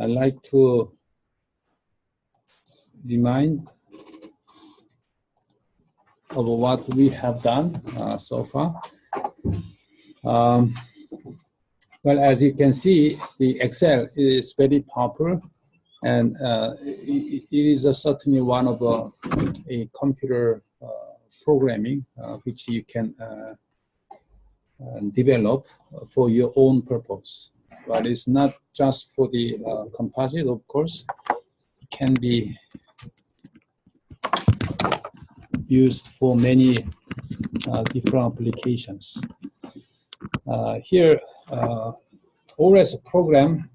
I'd like to remind of what we have done so far. Well, as you can see, the Excel is very popular, and it is certainly one of a computer programming which you can develop for your own purpose. But it's not just for the composite, of course. It can be used for many different applications. Here, OS program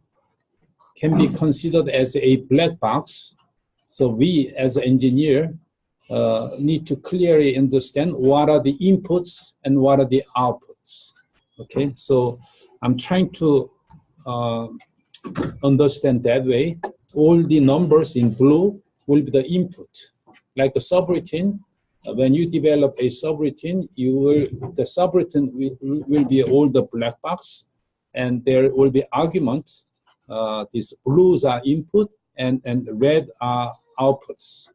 can be considered as a black box. So we, as an engineer, need to clearly understand what are the inputs and what are the outputs. Okay, so I'm trying to understand that way. All the numbers in blue will be the input. Like the subroutine, when you develop a subroutine, the subroutine will be all the black box, and there will be arguments. These blues are input and red are outputs.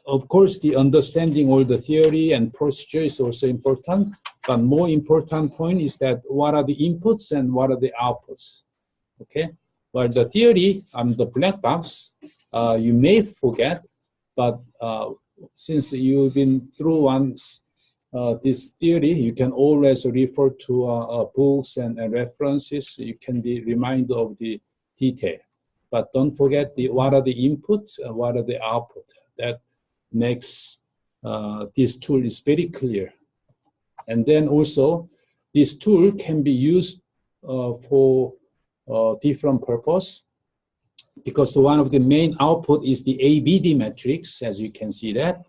Of course, the understanding all the theory and procedure is also important, but more important point is that what are the inputs and what are the outputs, okay? Well, the theory on the black box, you may forget, but since you've been through once this theory, you can always refer to books and references. You can be reminded of the detail. But don't forget what are the inputs and what are the output. That makes this tool is very clear. And then also, this tool can be used for different purpose, because one of the main output is the ABD matrix, as you can see that.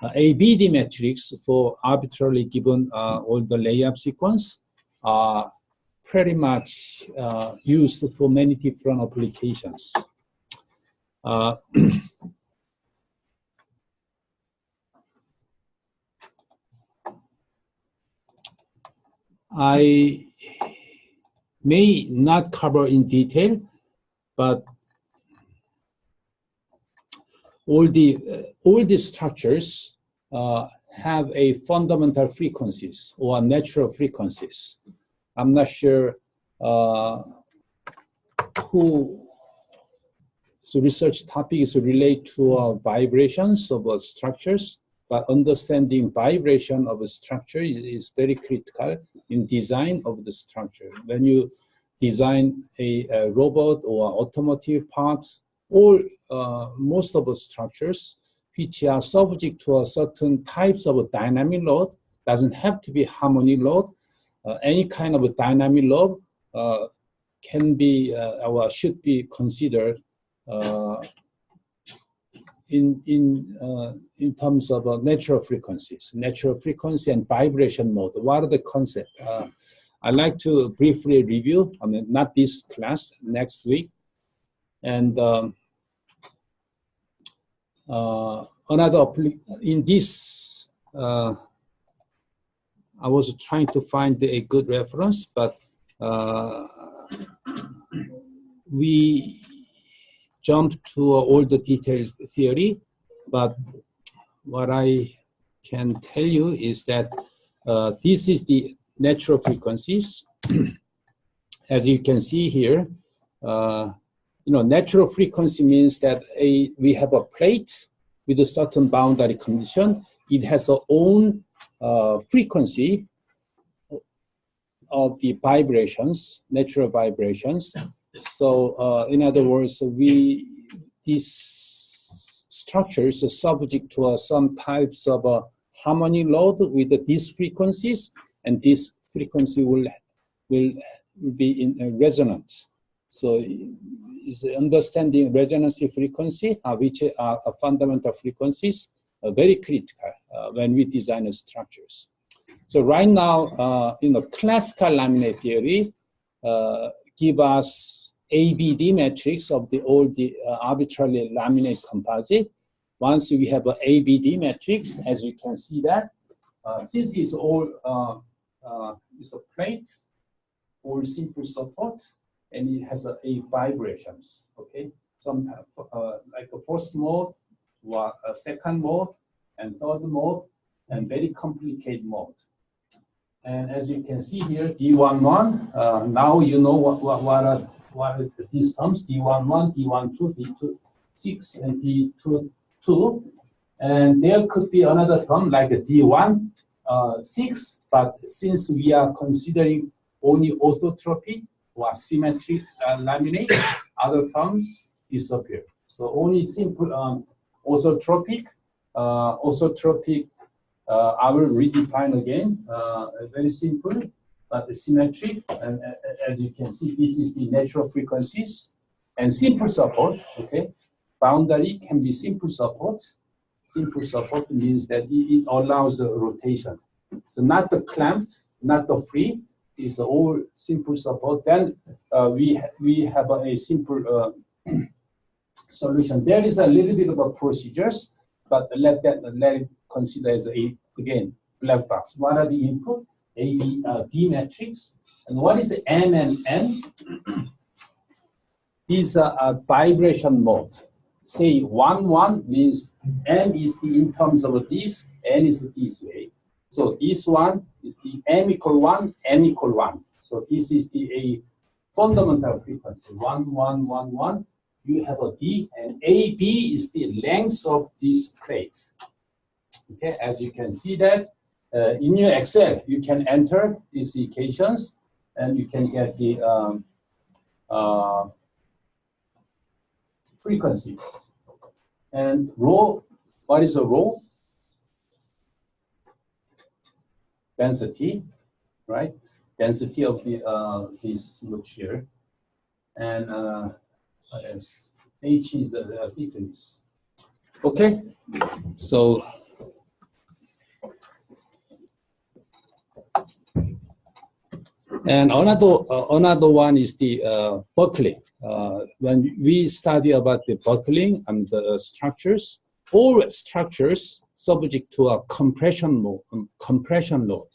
ABD matrix for arbitrarily given all the layup sequence are pretty much used for many different applications. I may not cover in detail, but all the structures have a fundamental frequencies or natural frequencies. I'm not sure whose research topics relate to vibrations of structures, but understanding vibration of a structure is very critical in design of the structure. When you design a robot or automotive parts, most of the structures which are subject to a certain types of dynamic load, doesn't have to be harmonic load. Any kind of a dynamic load can be or should be considered in terms of natural frequencies, natural frequency and vibration mode. What are the concepts? I'd like to briefly review, I mean, not this class, next week. And in this, I was trying to find a good reference, but we jumped to all the details theory. But what I can tell you is that this is the natural frequencies. As you can see here, natural frequency means that we have a plate with a certain boundary condition. It has its own frequency of the vibrations, natural vibrations. So, in other words, these structures are subject to some types of harmonic load with these frequencies, and this frequency will be in resonance. So, is understanding resonance frequency, which are fundamental frequencies, very critical when we design structures. So right now, classical laminate theory give us ABD matrix of all the arbitrarily laminate composite. Once we have an ABD matrix, as you can see that, since it's all is a plate or simple support, and it has a vibrations. Okay, some like a first mode, a second mode, and third mode, and very complicated mode. And as you can see here, D11. Now you know what are these terms: D11, D12, D26, and D22. And there could be another term like a D16, but since we are considering only orthotropic or symmetric laminate, other terms disappear. So only simple orthotropic. I will redefine again. Very simple, but symmetric. And as you can see, this is the natural frequencies and simple support. Okay, boundary can be simple support. Simple support means that it allows the rotation. So not the clamped, not the free. It's all simple support. Then we have a simple solution. There is a little bit of a procedures, but let it consider as again black box. What are the input? A, B matrix, and what is the M and N? These are a vibration mode. Say 1, 1 means M is the in terms of this, N is this way. So this one is the M equal 1, N equal 1. So this is the a fundamental frequency 1, 1, 1, 1. You have a B, and AB is the length of this plate. Okay, as you can see that in your Excel, you can enter these equations, and you can get the frequencies. And rho, what is a rho? Density, right? Density of the this material, and what else? H is the thickness. Okay, so and another one is the buckling. When we study about the buckling and the structures, all structures subject to a compression load.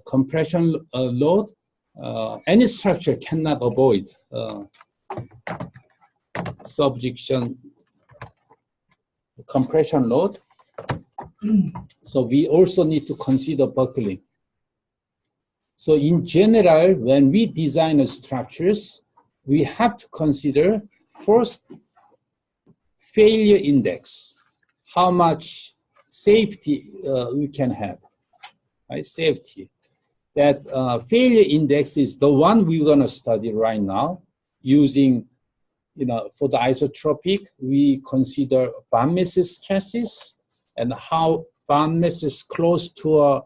Compression load, any structure cannot avoid subjection compression load. So we also need to consider buckling. So in general, when we design structures, we have to consider first failure index, how much safety we can have, right? Safety. That failure index is the one we're going to study right now using, for the isotropic, we consider bond mass stresses and how bond mass is close to a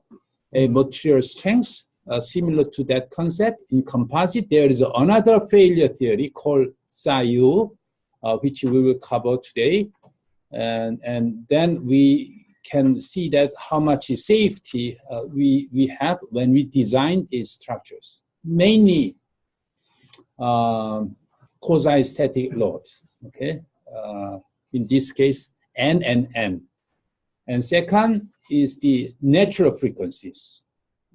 material strength. Similar to that concept, in composite, there is another failure theory called SAIU, which we will cover today. And then we can see that how much safety we have when we design these structures. Mainly quasi-static load, okay? In this case, N and M. And second is the natural frequencies.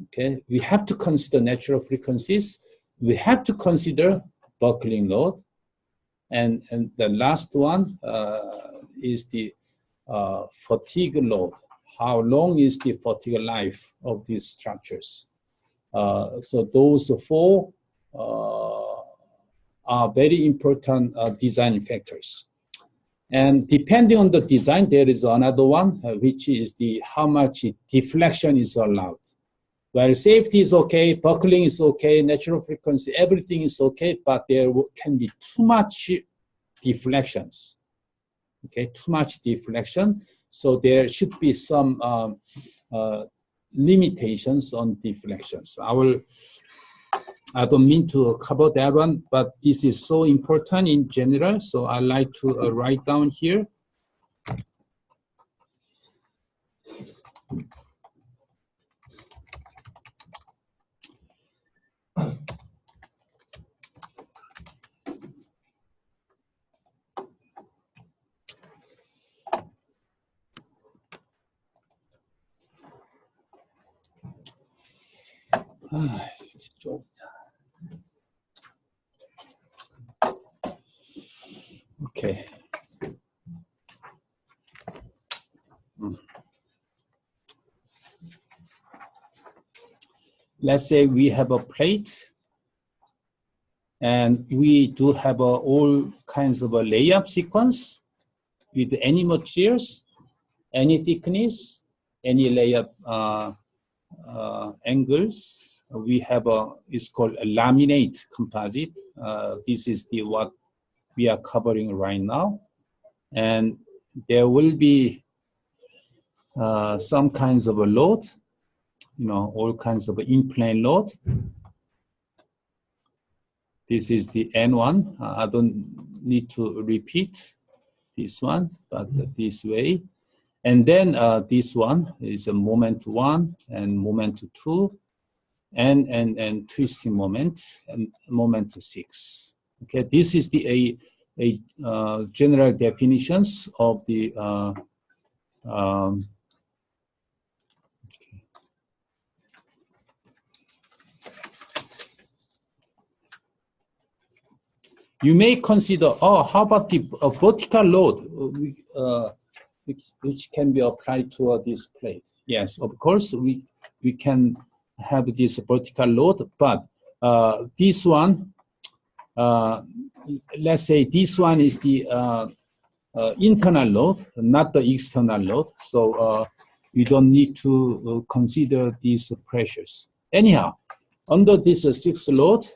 Okay, we have to consider natural frequencies. We have to consider buckling load, and the last one is the fatigue load. How long is the fatigue life of these structures? So those four are very important design factors. And depending on the design, there is another one, which is the how much deflection is allowed. Well, safety is okay, buckling is okay, natural frequency, everything is okay, but there can be too much deflections. Okay, too much deflection. So there should be some limitations on deflections. I don't mean to cover that one, but this is so important in general, so I like to write down here. let's say we have a plate, and we do have all kinds of a layup sequence with any materials, any thickness, any layup angles. We have it's called a laminate composite. This is what we are covering right now. And there will be some kinds of a load, all kinds of in-plane load. This is the N1. I don't need to repeat this one, but this way. And then this one is a moment 1 and moment 2, and twisting moment and moment 6. Okay, this is the general definitions of the you may consider, how about the vertical load which can be applied to this plate? Yes, of course, we can have this vertical load, but this one, let's say this one is the internal load, not the external load. So we don't need to consider these pressures. Anyhow, under this 6th load,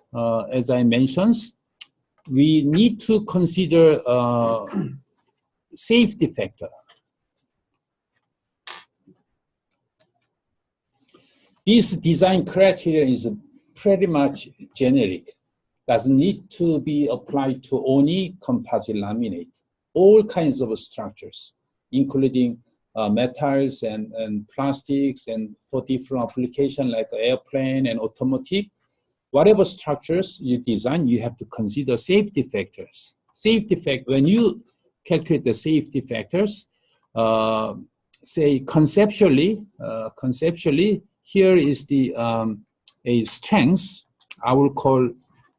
as I mentioned, we need to consider safety factor. This design criteria is pretty much generic. Doesn't need to be applied to only composite laminate. All kinds of structures, including metals and plastics, and for different applications like airplane and automotive. Whatever structures you design, you have to consider safety factors. Safety factor, when you calculate the safety factors, say conceptually, here is the a strength. I will call,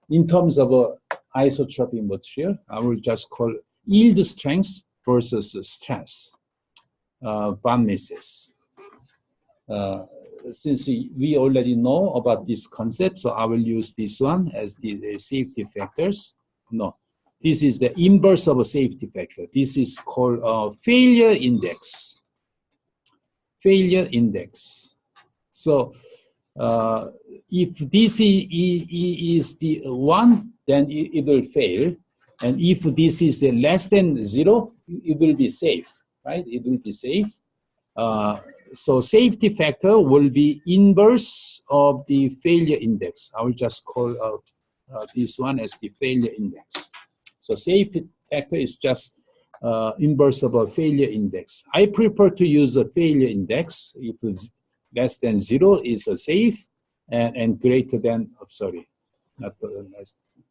in terms of a isotropic material, I will just call yield strength versus stress, bond masses. Since we already know about this concept, so I will use this one as the safety factors. No, this is the inverse of a safety factor. This is called failure index. Failure index. So if this is the 1, then it will fail. And if this is less than 0, it will be safe, right? It will be safe. So safety factor will be inverse of the failure index. I will just call this one as the failure index. So safety factor is just inverse of a failure index. I prefer to use a failure index. If it's less than 0 is a safe, and greater than, not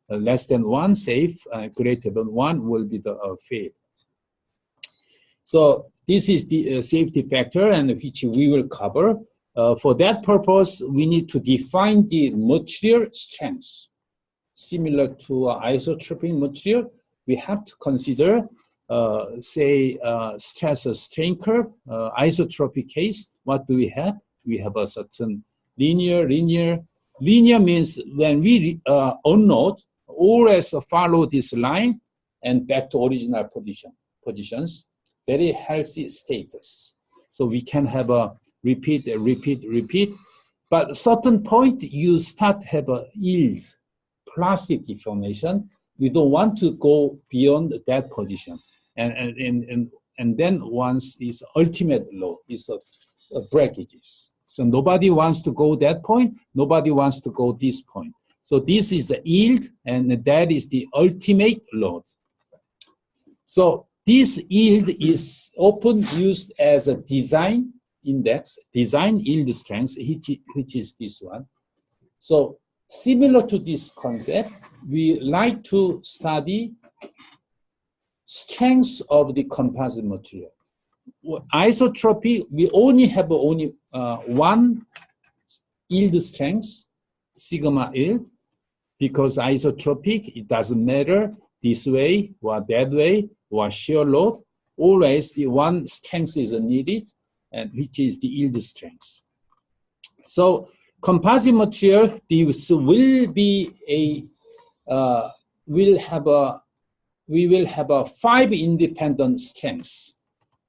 less than 1 safe, greater than 1 will be the fail. So this is the safety factor, and which we will cover. For that purpose, we need to define the material strength. Similar to isotropic material, we have to consider, say, stress strain curve. Isotropic case, what do we have? We have a certain linear. Linear means when we unload, always follow this line and back to original positions. Very healthy status. So we can have a repeat. But at certain point, you start have a yield, plastic deformation. We don't want to go beyond that position. And then once is ultimate low, is breakages. So nobody wants to go that point. Nobody wants to go this point. So this is the yield, and that is the ultimate load. So this yield is often used as a design index, design yield strength, which is this one. So similar to this concept, we like to study strength of the composite material. Isotropic, we only have one yield strength, sigma yield, because isotropic, it doesn't matter this way or that way, or shear load, always the one strength is needed, and which is the yield strength. So composite material, this will be a we will have a 5 independent strengths.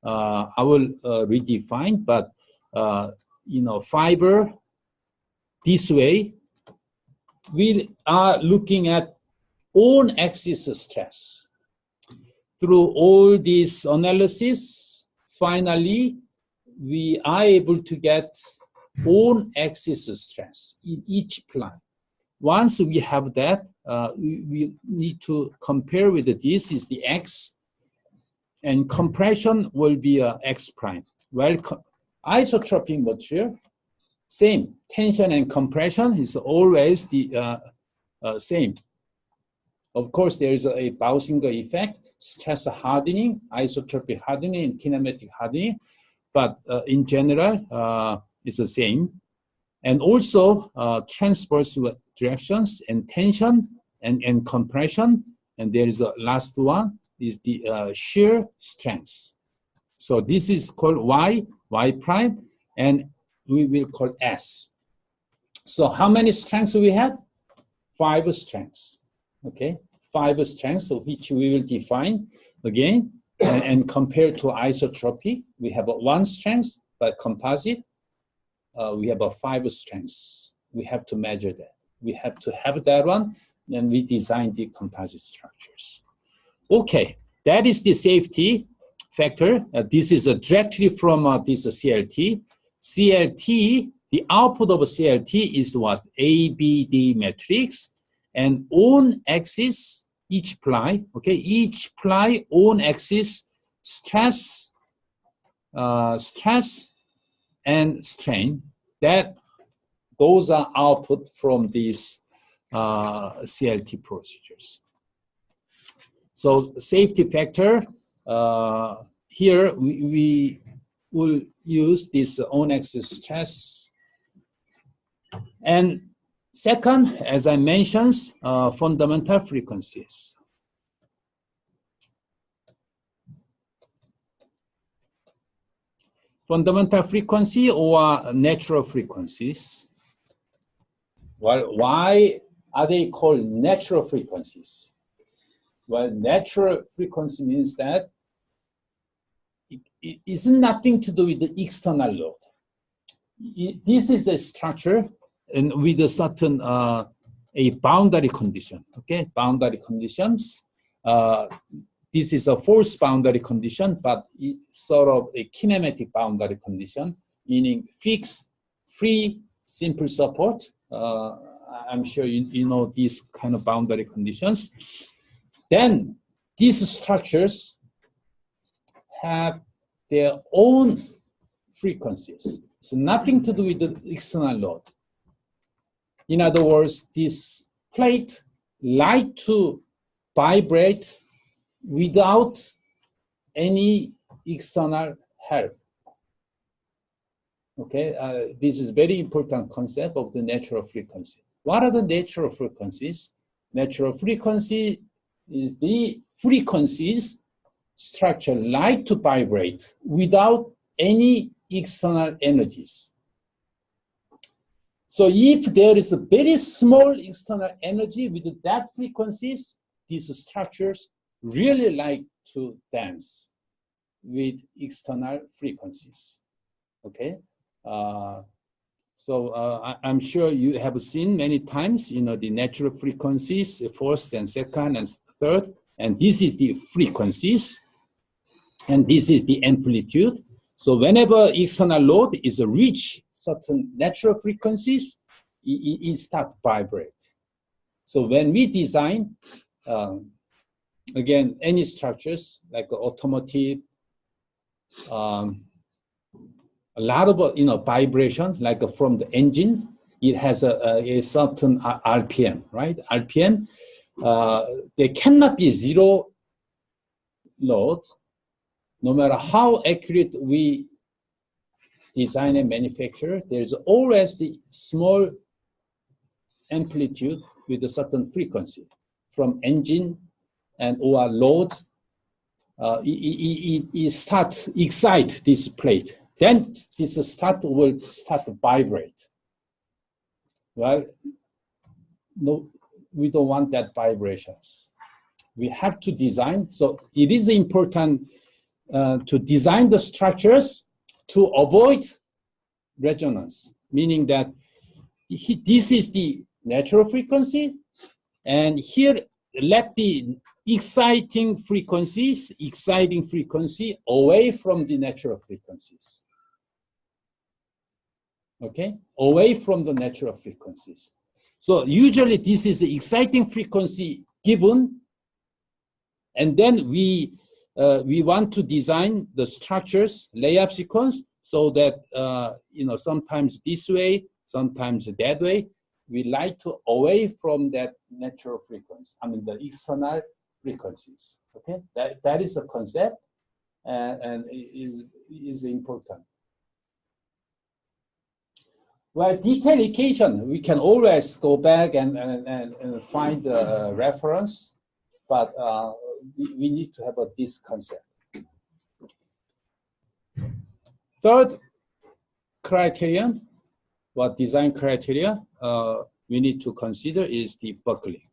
I will redefine, but fiber this way. We are looking at own axis stress. Through all this analysis, finally, we are able to get own axis stress in each plane. Once we have that, we need to compare with this is the X, and compression will be a X prime. Well, isotropic material, same. Tension and compression is always the same. Of course, there is a Bausinger effect, stress hardening, isotropic hardening, and kinematic hardening. But in general, it's the same. And also transverse directions and tension and compression. And there is a last one is the shear strength. So this is called Y prime, and we will call S. So how many strengths we have? 5 strengths. Okay, 5 strengths, so which we will define again and compare to isotropic. We have 1 strength, but composite, we have 5 strengths. We have to measure that. We have to have that one, and we design the composite structures. Okay, that is the safety factor. This is directly from this CLT. CLT, the output of CLT is what? ABD matrix. And own axis, each ply, okay, each ply own axis, stress, stress and strain, that those are output from these CLT procedures. So safety factor, here we will use this own axis stress. And second, as I mentioned, fundamental frequencies. Fundamental frequency or natural frequencies. Well, why are they called natural frequencies? Well, natural frequency means that it is nothing to do with the external load. This is the structure, and with a certain a boundary condition, okay? Boundary conditions. This is a force boundary condition, but it's sort of a kinematic boundary condition, meaning fixed, free, simple support. I'm sure you know these kind of boundary conditions. Then these structures have their own frequencies. It's nothing to do with the external load. In other words, this plate like to vibrate without any external help. Okay, this is very important concept of the natural frequency. What are the natural frequencies? Natural frequency is the frequencies structure like to vibrate without any external energies. So if there is a very small external energy with that frequencies, these structures really like to dance with external frequencies. Okay, I'm sure you have seen many times, you know, the natural frequencies, first and second and third, and this is the frequencies, and this is the amplitude. So whenever external load is reach certain natural frequencies, it starts to vibrate. So when we design, again, any structures like automotive, a lot of vibration, like from the engine, it has a certain RPM, right? RPM, there cannot be zero load, no matter how accurate we design and manufacture. There's always the small amplitude with a certain frequency from engine and or load. It starts excite this plate. Then this will start to vibrate. Well, no, we don't want that vibrations. We have to design, so it is important to design the structures to avoid resonance, meaning that this is the natural frequency, and here let the exciting frequency away from the natural frequencies. Okay, away from the natural frequencies. So usually this is the exciting frequency given, and then we want to design the structures layup sequence so that sometimes this way, sometimes that way. We like to away from that natural frequency. I mean the external frequencies. Okay, that is a concept, and is important. Well, detail equation, we can always go back and find the reference, but we need to have this concept. Third criterion, what design criteria we need to consider is the buckling.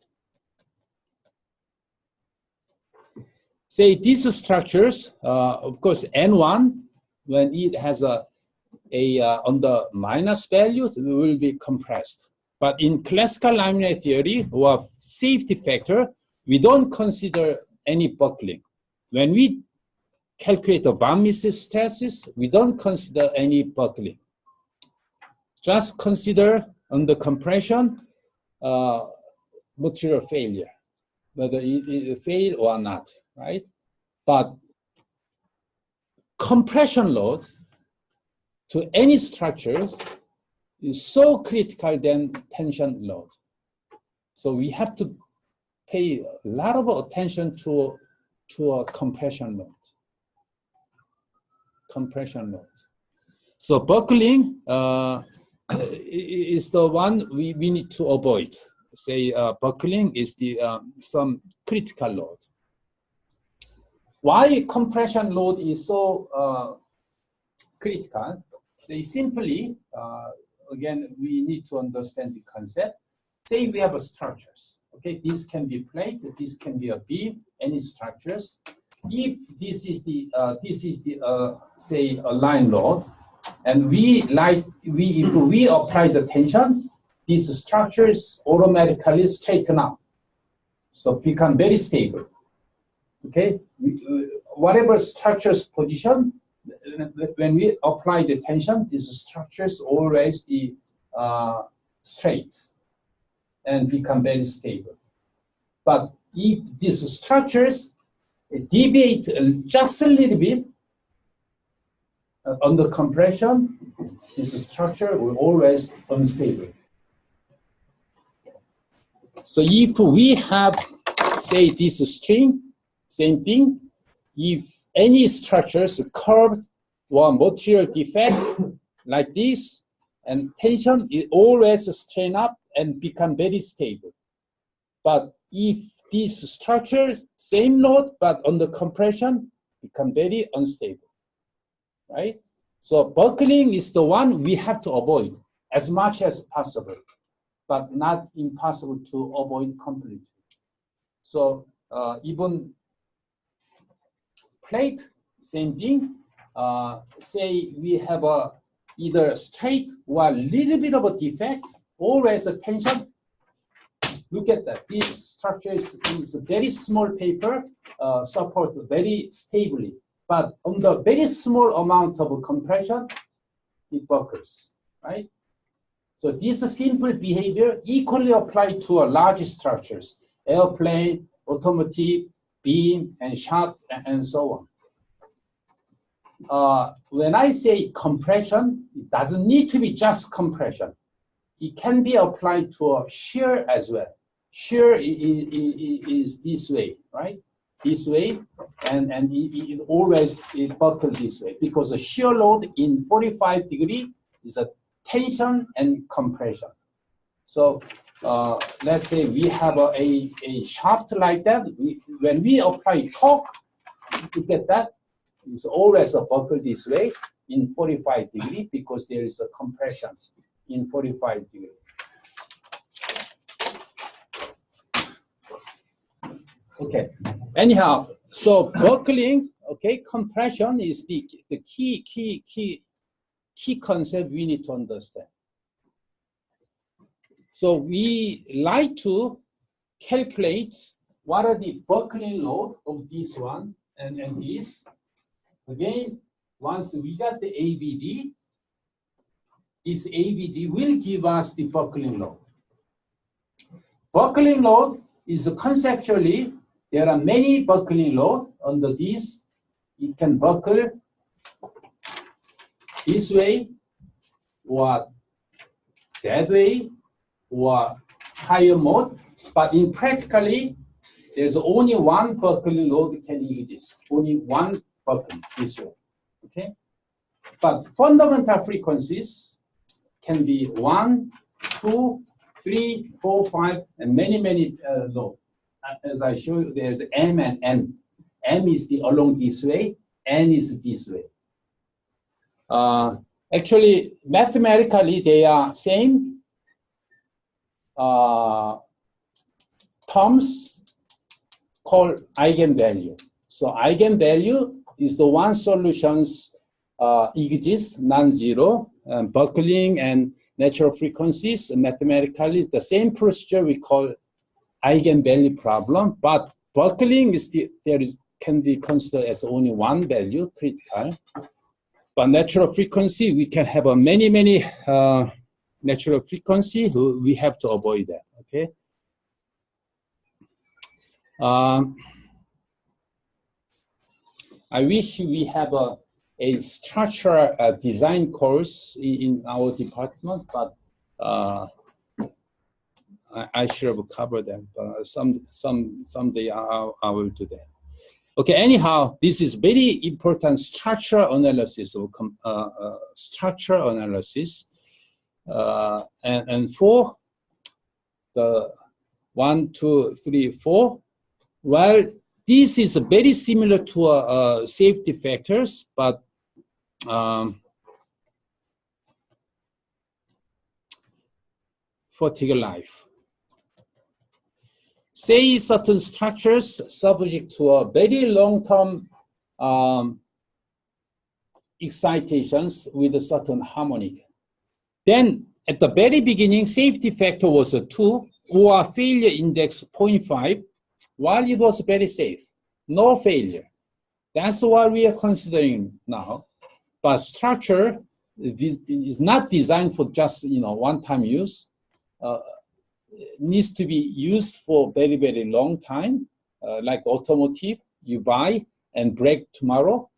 Say these structures, of course, N1, when it has on the minus value, it will be compressed. But in classical laminate theory or safety factor, we don't consider any buckling. When we calculate the von Mises stresses, we don't consider any buckling. Just consider under compression material failure, whether it fail or not, right? But compression load to any structures is so critical than tension load. So we have to pay a lot of attention to a compression load. Compression load. So buckling is the one we need to avoid. Say buckling is the some critical load. Why compression load is so critical? Say simply, again, we need to understand the concept. Say we have a structures. Okay, this can be plate, this can be a beam, any structures. If this is the say a line load, and if we apply the tension, these structures automatically straighten up, so become very stable. Okay, whatever structures position, when we apply the tension, these structures always be straight and become very stable. But if these structures deviate just a little bit under compression, this structure will always unstable. So if we have, say, this string, same thing, if any structures curved or material defect like this, and tension, it always strain up and become very stable. But if this structure, same load, but under compression, become very unstable, right? So buckling is the one we have to avoid as much as possible, but not impossible to avoid completely. So even plate, same thing. Say we have either straight or a little bit of a defect, always a tension. Look at that. This structure is a very small paper, support very stably. But on the very small amount of compression, it buckles, right? So this simple behavior equally applied to large structures, airplane, automotive, beam, and shaft, and so on. When I say compression, it doesn't need to be just compression. It can be applied to a shear as well. Shear is this way, right? This way, and it always buckles this way, because the shear load in 45 degree is a tension and compression. So let's say we have a shaft like that. When we apply torque, to get that, it's always a buckle this way in 45 degree, because there is a compression in 45 degree. Okay. Anyhow, so buckling, okay, compression is the key concept we need to understand. So we like to calculate what are the buckling load of this one and this. Again, once we got the ABD, this ABD will give us the buckling load. Buckling load is conceptually, there are many buckling load under this. It can buckle this way or that way or higher mode, but in practically, there's only one buckling load can exist, only one buckle this way, okay? But fundamental frequencies can be 1, 2, 3, 4, 5, and many load. As I show you, there's M and N. M is the along this way, N is this way. Actually, mathematically, they are same terms called eigenvalue. So eigenvalue is the one solutions exists non-zero, buckling and natural frequencies. Mathematically, the same procedure we call eigenvalue problem, but buckling is can be considered as only one value, critical. But natural frequency, we can have a many natural frequency. We have to avoid that. Okay. I wish we have a structural design course in our department, but I should have covered that. But someday I will do that. Okay. Anyhow, this is very important structural analysis of structural analysis, and for the 1, 2, 3, 4. Well, this is very similar to safety factors, but fatigue life. Say certain structures subject to a very long-term excitations with a certain harmonic. Then at the very beginning, safety factor was a 2 or failure index 0.5, while it was very safe, no failure. That's what we are considering now. But structure this is not designed for just one-time use. Needs to be used for very long time, like automotive. You buy and break tomorrow,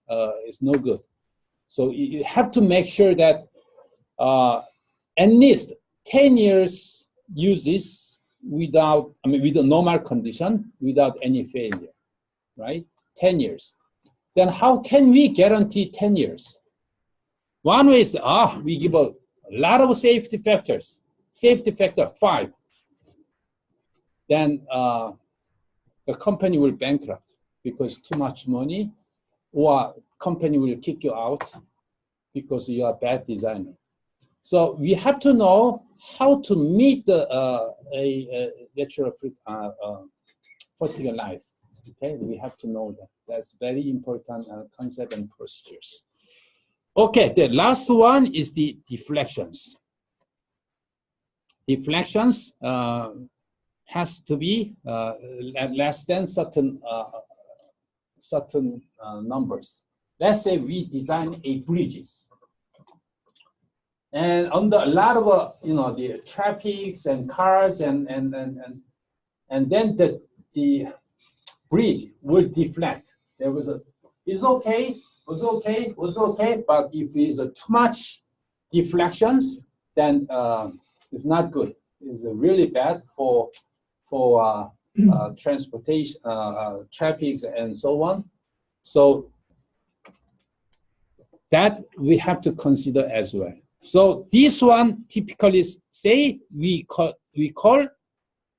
it's no good. So you have to make sure that at least 10 years uses without, with a normal condition, without any failure, right? 10 years. Then how can we guarantee 10 years? One way is, we give a lot of safety factors. Safety factor 5. Then the company will bankrupt because too much money, or company will kick you out because you are a bad designer. So we have to know how to meet the natural fatigue life. Okay, we have to know that. That's very important concept and procedures. Okay, the last one is the deflections. Deflections has to be less than certain numbers. Let's say we design a bridges, and under a lot of the traffics and cars and then the bridge will deflect. There was it's okay, but if it's too much deflections, then it's not good. It's really bad for transportation, traffic, and so on. So that we have to consider as well. So this one typically say we call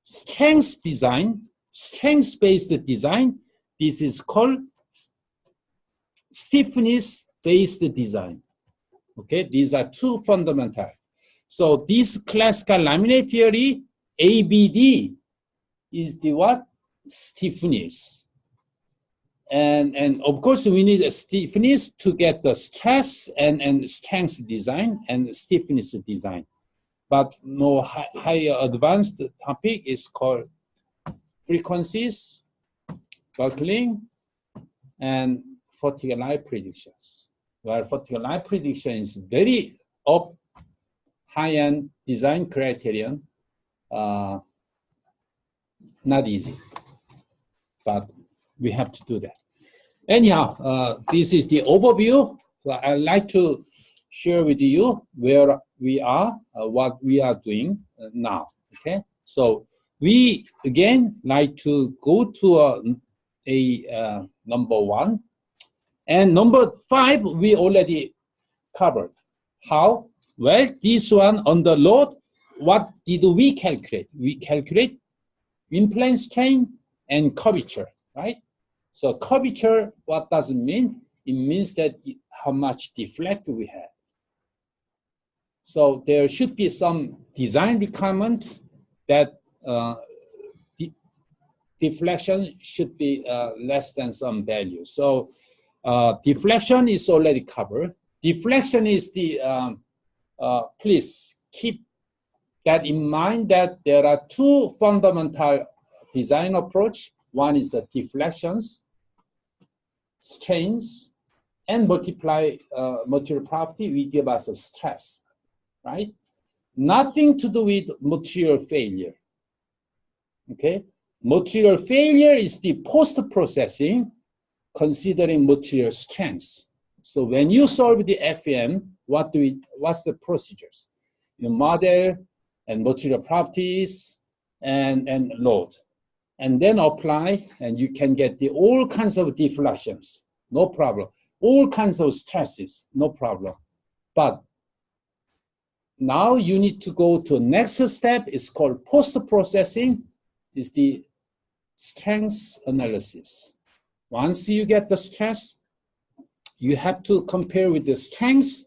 strength design, strength-based design. This is called stiffness-based design. Okay, these are two fundamental. So this classical laminate theory, ABD, is the what? stiffness. And of course, we need a stiffness to get the stress and strength design and stiffness design. But more higher advanced topic is called frequencies, buckling, and vertical line predictions. Where vertical line prediction is very up high-end design criterion, not easy, but we have to do that. Anyhow, this is the overview. So I'd like to share with you where we are, what we are doing now, okay? So we, again, like to go to number 1. And number 5, we already covered. How? Well, this one under load, what did we calculate? We calculate in-plane strain and curvature, right? So curvature, what does it mean? It means that how much deflect we have. So there should be some design requirements that deflection should be less than some value. So deflection is already covered. Deflection is the, please keep that in mind that there are 2 fundamental design approach. One is the deflections, strains, and multiply material property, we give us a stress, right? Nothing to do with material failure, okay? Material failure is the post-processing considering material strength. So when you solve the FEM, what's the procedures? You model and material properties and load, and then apply, and you can get the all kinds of deflections, no problem. All kinds of stresses, no problem. But now you need to go to next step. It's called post-processing. Is the strength analysis. Once you get the stress, you have to compare with the strengths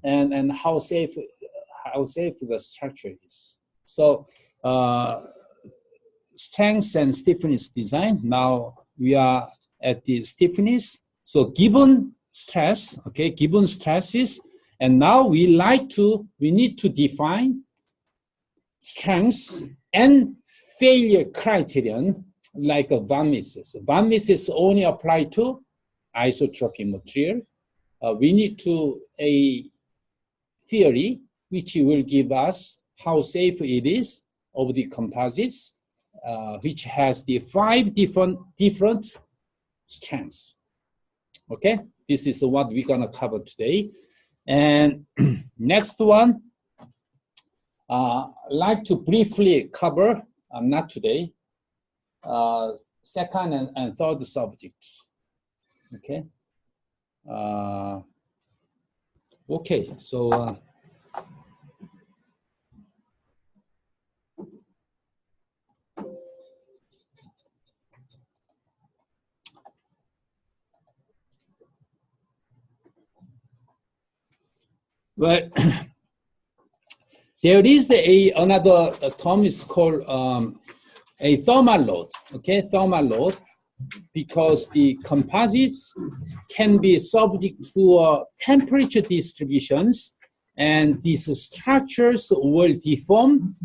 and how safe the structure is. So strength and stiffness design. Now we are at the stiffness. So given stress, okay, given stresses, and now we need to define strengths and failure criterion like a Van Mises. Van Mises only apply to isotropic material. We need to a theory which will give us how safe it is of the composites, which has the 5 different strengths. Okay, this is what we're gonna cover today. And next one, I'd like to briefly cover, not today, second and third subjects. Okay. Okay, so well, there is another term is called a thermal load. Okay, thermal load, because the composites can be subject to temperature distributions, and these structures will deform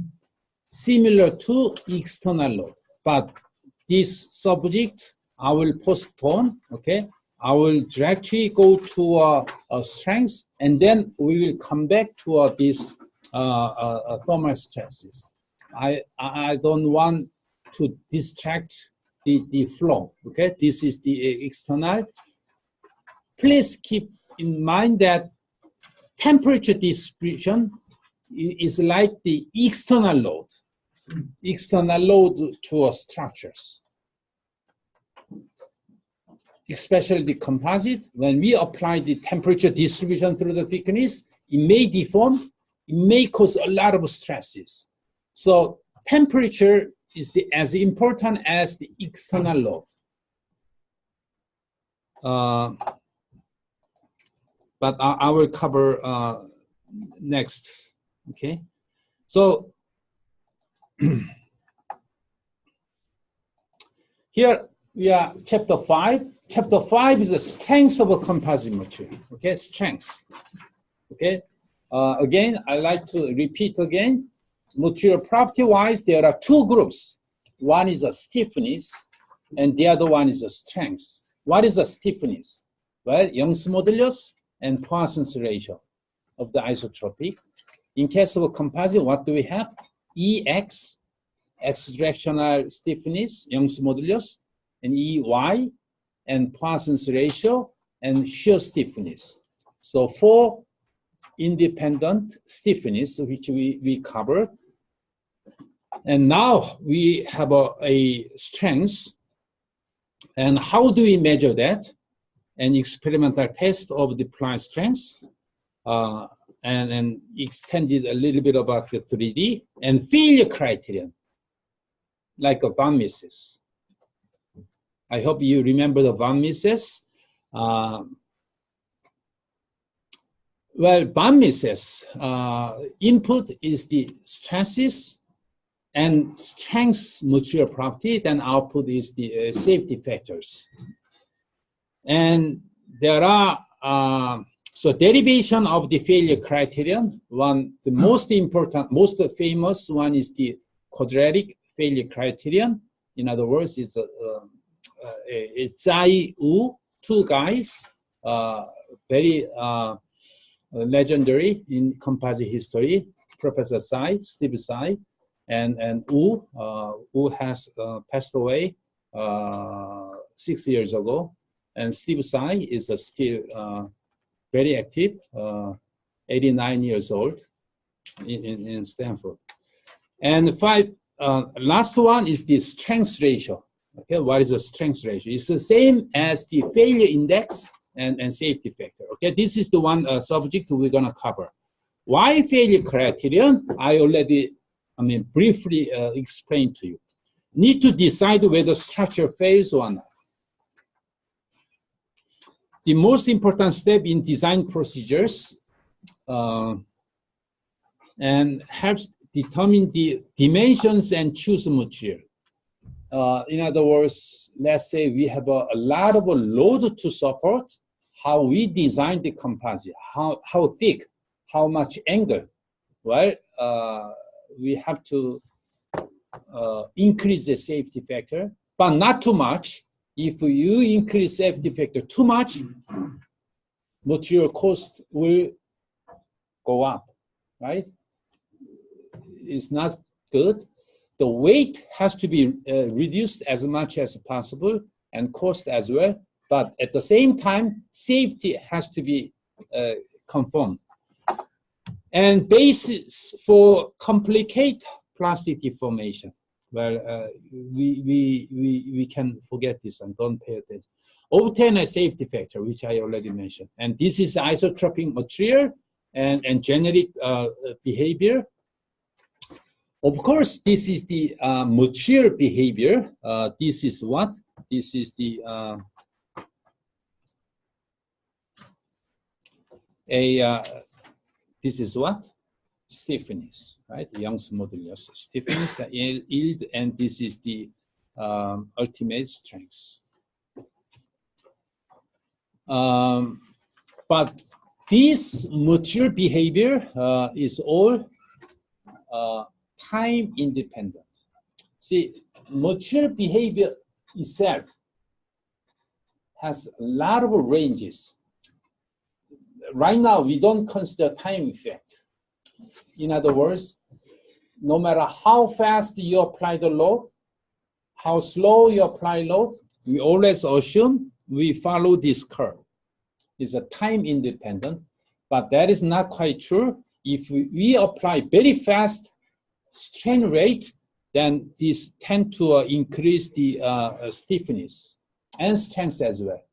similar to external load. But this subject I will postpone. Okay, I will directly go to strength, and then we will come back to this thermal stresses. I don't want to distract the flow. Okay, this is the external. Please keep in mind that temperature distribution is like the external load to structures. Especially the composite, when we apply the temperature distribution through the thickness, it may deform, it may cause a lot of stresses. So temperature is as important as the external load. But I will cover next, okay? So Here we are chapter 5. Chapter 5 is the strength of a composite material. Okay, strength. Okay. Again, I like to repeat again. Material property-wise, there are two groups. One is a stiffness, and the other one is a strength. What is a stiffness? Well, Young's modulus and Poisson's ratio of the isotropic. In case of a composite, what do we have? EX, x-directional stiffness, Young's modulus, and EY, and Poisson's ratio, and shear stiffness. So four independent stiffness, which we covered. And now we have a strength. And how do we measure that? An experimental test of the plant strength, and extended a little bit about the 3D, and failure criterion, like a Van Mises. I hope you remember the Van Mises. Well, Van Mises input is the stresses and strength material property, then output is the safety factors. And there are, so derivation of the failure criterion, the most important, most famous one is the quadratic failure criterion. In other words, it's Tsai Wu, two guys, very legendary in composite history, Professor Tsai, Steve Tsai, and Wu. Wu has passed away 6 years ago, and Steve Tsai is still very active, 89 years old in Stanford. And last one is the strength ratio. Okay, what is the strength ratio? It's the same as the failure index and safety factor. Okay, this is the one subject we're gonna cover. Why failure criterion? I already, briefly explained to you. Need to decide whether structure fails or not. The most important step in design procedures and helps determine the dimensions and choose material. In other words, let's say we have a lot of load to support. How we design the composite, how thick, how much angle. Well, we have to increase the safety factor, but not too much. If you increase safety factor too much, material cost will go up, right? It's not good. The weight has to be reduced as much as possible, and cost as well. But at the same time, safety has to be confirmed. And basis for complicate plastic deformation. Well, we can forget this and don't pay attention. Obtain a safety factor, which I already mentioned. And this is isotropic material and generic behavior. Of course, this is the material behavior. This is what? This is the this is what? Stiffness, right? Young's modulus, stiffness, yield, and this is the ultimate strength. But this material behavior is all time independent. See, material behavior itself has a lot of ranges. Right now, we don't consider time effect. In other words, no matter how fast you apply the load, how slow you apply load, we always assume we follow this curve. It's a time independent, but that is not quite true. If we apply very fast strain rate, then this tend to increase the stiffness and strength as well.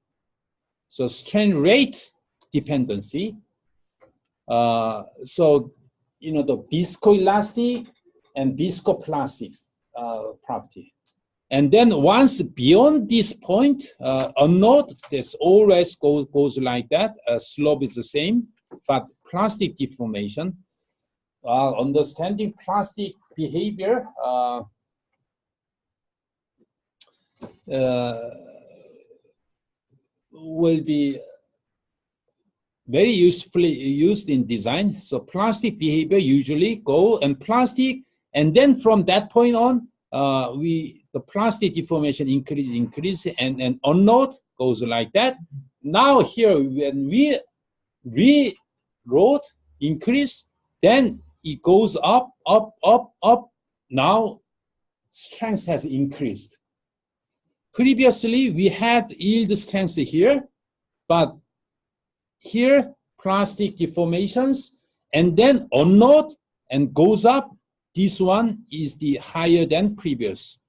So strain rate dependency. So, the viscoelastic and viscoplastic property. And then once beyond this point, a node this always goes like that. Slope is the same, but plastic deformation, understanding plastic behavior, will be very usefully used in design. So plastic behavior usually go and plastic, and then from that point on, the plastic deformation increase, and unknown goes like that. Now here, when we rewrote increase, then it goes up, up, up, up. Now strength has increased. Previously, we had yield strength here, but here, plastic deformations, and then unknown and goes up. This one is the higher than previous.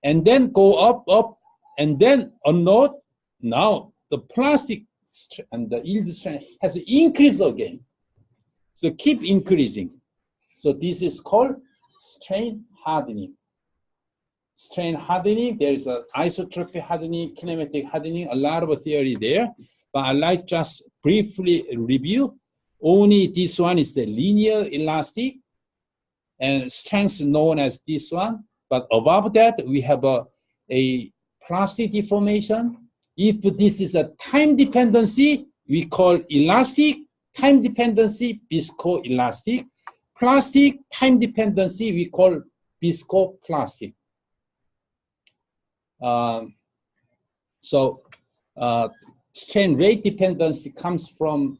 And then go up, up, and then unknown. Now, the plastic and the yield strength has increased again. So keep increasing. So this is called strain hardening. Strain hardening, there is an isotropic hardening, kinematic hardening, a lot of theory there. But I'd like just briefly review. Only this one is the linear elastic and strength known as this one. But above that, we have a plastic deformation. If this is a time dependency, we call elastic. Time dependency, viscoelastic. Plastic, time dependency, we call viscoplastic. Strain rate dependency comes from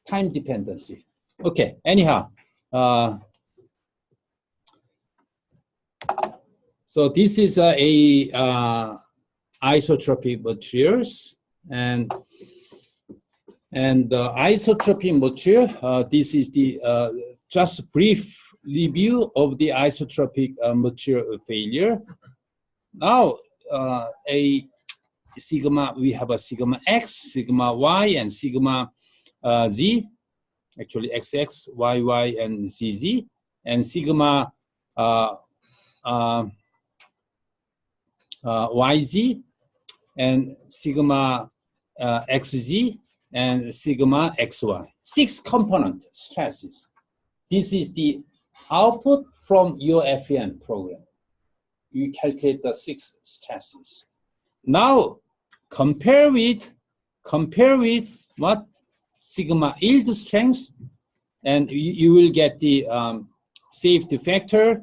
time dependency. Okay, anyhow. So this is a isotropic materials, and isotropic material, this is the just brief review of the isotropic material failure. Now, we have a sigma x, sigma y, and sigma z, actually xx, yy, and zz, and sigma yz, and sigma xz, and sigma xy. 6 component stresses. This is the output from your FEM program. You calculate the 6 stresses. Now, compare with what? Sigma yield strength, and you will get the safety factor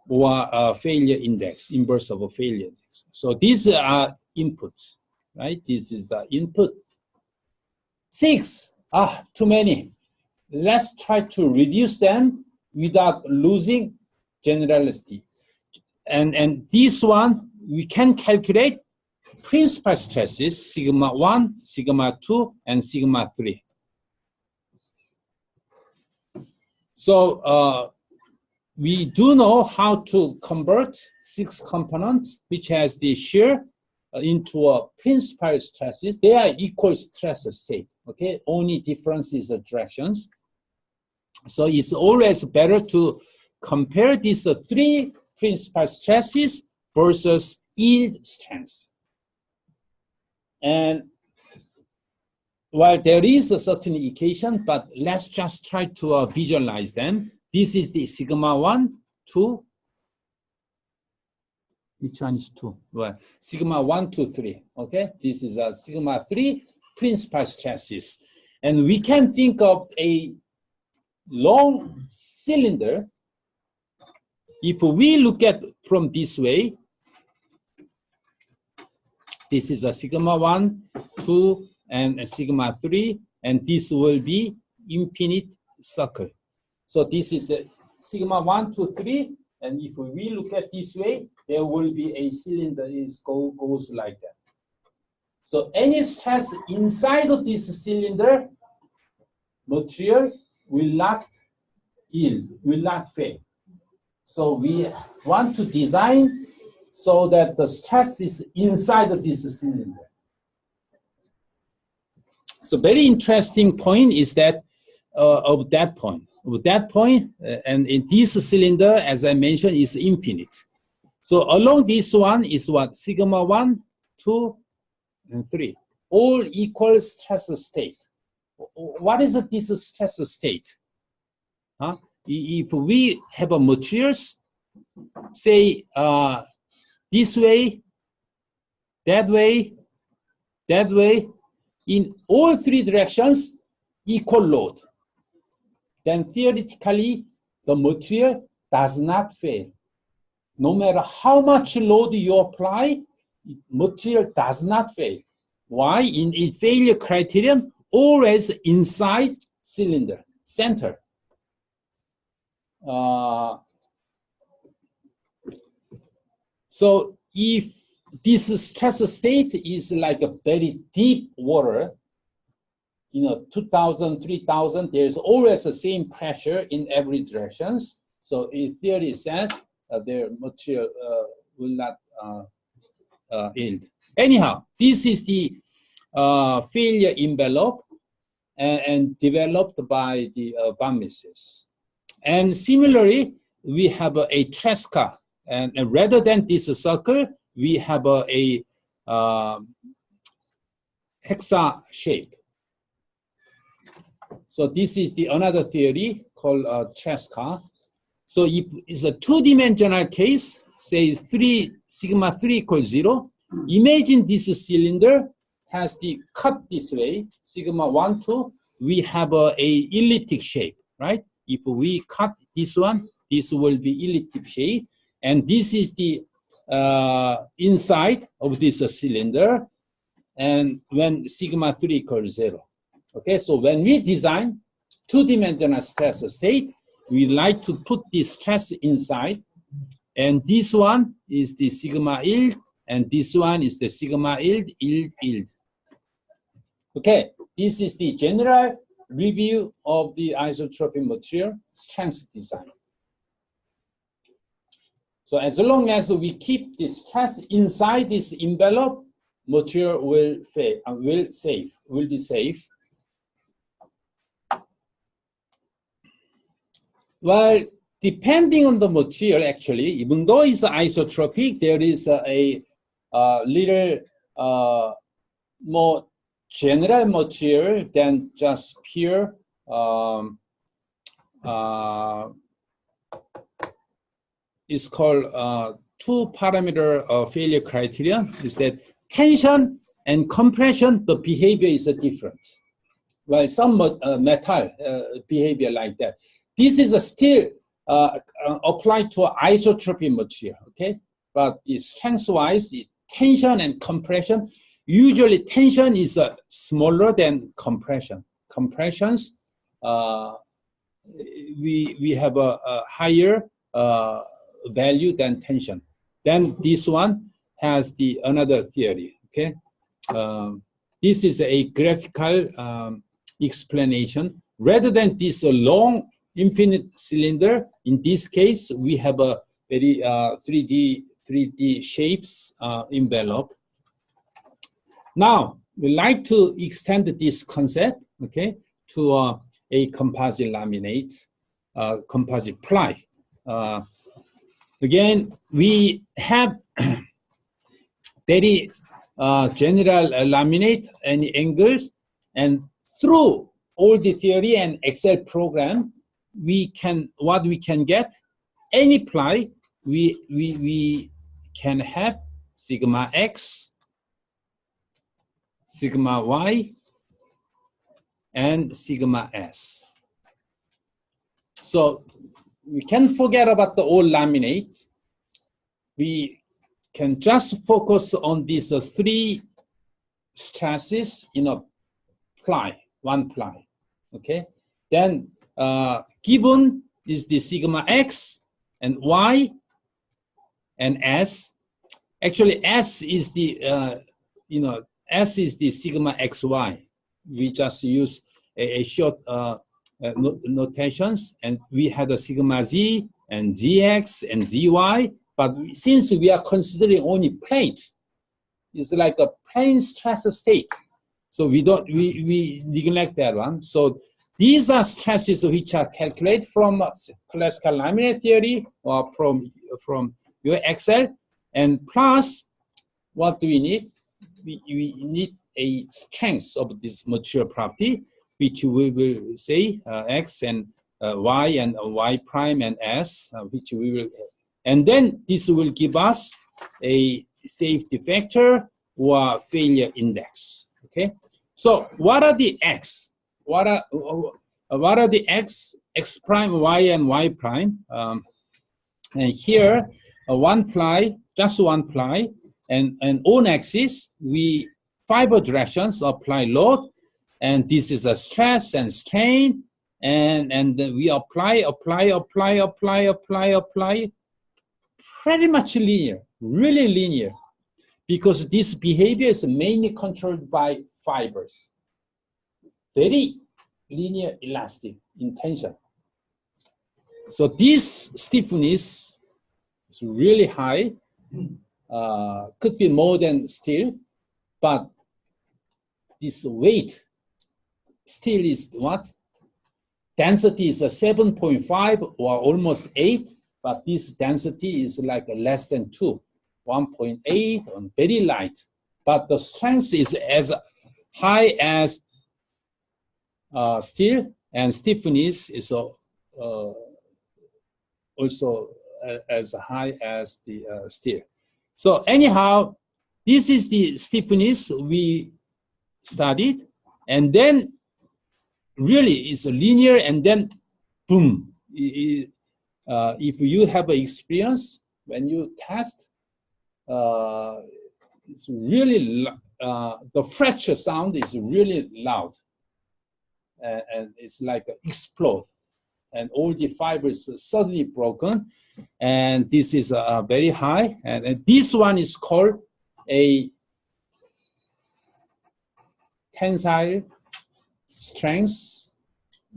or failure index, inverse of a failure index. So these are inputs, right? This is the input. 6, too many. Let's try to reduce them without losing generality. And this one, we can calculate principal stresses, sigma 1, sigma 2, and sigma 3. So we do know how to convert 6 components, which has the shear, into a principal stresses. They are equal stress state, okay? Only difference is the directions. So it's always better to compare these 3 principal stresses versus yield strength. And while there is a certain equation, but let's just try to visualize them. This is the sigma 1, 2. Which one is 2? Well, sigma 1, 2, 3. Okay, this is a sigma 3 principal stresses. And we can think of a long cylinder. If we look at from this way, this is a sigma 1, 2, and a sigma 3, and this will be infinite circle. So this is a sigma 1, 2, 3, and if we look at this way, there will be a cylinder goes like that. So any stress inside of this cylinder, material will not yield, will not fail. So we want to design so that the stress is inside of this cylinder. So very interesting point is that of that point, and in this cylinder, as I mentioned, is infinite. So along this one is what? Sigma 1, 2, and 3. All equal stress state. What is this stress state? If we have a materials, say this way, that way, that way, in all three directions, equal load, then theoretically, the material does not fail. No matter how much load you apply, material does not fail. Why? In failure criterion, always inside cylinder, center. So if this stress state is like a very deep water, 2,000, 3,000, there's always the same pressure in every directions. So in theory says their material will not yield. Anyhow, this is the failure envelope and developed by the Van Mises. And similarly, we have a Tresca, and rather than this circle, we have a hexa shape. So this is the another theory called Tresca. So if it's a two-dimensional case, say sigma 3 equals 0, imagine this cylinder has the cut this way, sigma 1, 2, we have a elliptic shape, right? If we cut this one, this will be elliptic shape. And this is the inside of this cylinder. And when sigma 3 equals 0. Okay, so when we design two-dimensional stress state, we like to put this stress inside. And this one is the sigma yield, and this one is the sigma yield, yield. Okay, this is the general review of the isotropic material strength design. So as long as we keep the stress inside this envelope, material will be safe. Well, depending on the material, actually, even though it's isotropic, there is a little more general material than just pure it's called two-parameter failure criterion. Is that tension and compression, the behavior is different. Well, some metal behavior like that. This is still applied to isotropic material, okay? But strength-wise, tension and compression, usually tension is smaller than compression. Compressions, we have a higher value than tension. Then this one has the another theory, okay? This is a graphical explanation. Rather than this long infinite cylinder, in this case, we have a very 3D shapes envelope. Now, we like to extend this concept, okay, to a composite laminate, composite ply. Again, we have very general laminate and angles, and through all the theory and Excel program, what we can get, any ply, we can have sigma x, sigma y, and sigma s. So we can forget about the old laminate. We can just focus on these three stresses in a ply, one ply, okay? Then given is the sigma x and y and s. Actually, s is the s is the sigma xy. We just use a short notations, and we had a sigma z and zx and zy. But since we are considering only plate, it's like a plane stress state. So we neglect that one. So these are stresses which are calculated from classical laminate theory or from your Excel. And plus, what do we need? We need a strength of this material property, which we will say x and y and y prime and s, which we will, and then this will give us a safety factor or failure index. Okay, so what are the x? What are the x prime, y, and y prime? And here, one ply, just one ply, and on axis, we fiber directions apply load, and this is a stress and strain, and we apply, pretty much linear, really linear, because this behavior is mainly controlled by fibers. Very linear elastic in tension. So this stiffness is really high, could be more than steel, but this weight still is what? Density is a 7.5 or almost 8, but this density is like less than 2, 1.8, and very light. But the strength is as high as steel, and stiffness is also as high as the steel. So anyhow, this is the stiffness we studied, and then really it's linear, and then boom. If you have an experience, when you test, it's really, the fracture sound is really loud, and it's like explode, and all the fibers are suddenly broken, and this is very high, and this one is called a tensile strength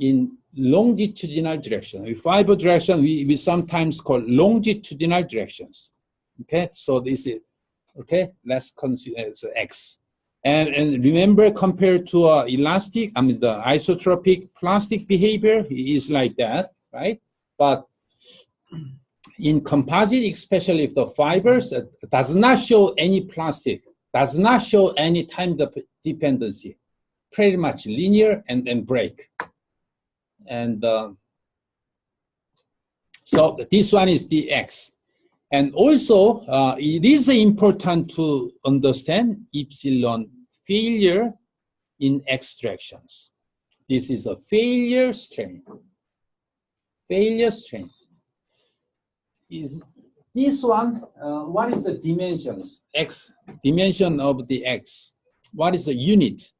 in longitudinal direction. In fiber direction, we sometimes call longitudinal directions. Okay, so this is, okay, let's consider it's X. And remember, compared to elastic, I mean the isotropic plastic behavior is like that, right? But in composite, especially if the fibers does not show any plastic, does not show any time dependency, pretty much linear and then break. And so this one is the X. And also, it is important to understand epsilon failure in extractions. This is a failure strain. Failure strain. Is this one, what is the dimensions? X, dimension of the X. What is the unit?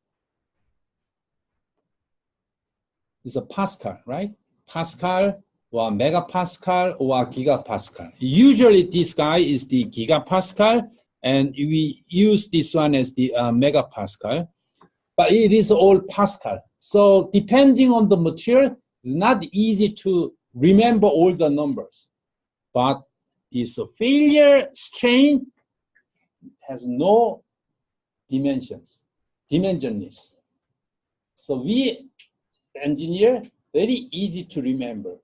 It's a Pascal, right? Pascal, or megapascal, or gigapascal. Usually this guy is the gigapascal, and we use this one as the megapascal, but it is all Pascal. So depending on the material, it's not easy to remember all the numbers. But this failure strain has no dimensions, dimensionless. So we engineer very easy to remember.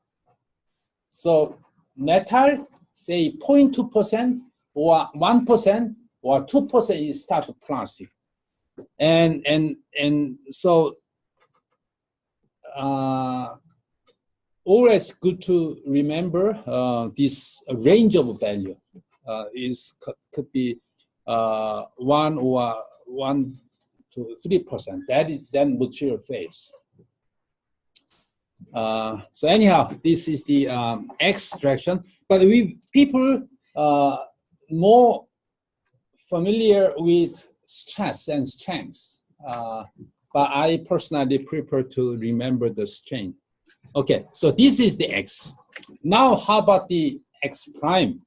So metal, say 0.2% or 1% or 2% is start plastic. And so always good to remember this range of value could be 1 or 1 to 3%. That is then material phase. So anyhow, this is the X direction, but people more familiar with stress and strength, but I personally prefer to remember the strain. Okay, so this is the X. Now how about the X prime?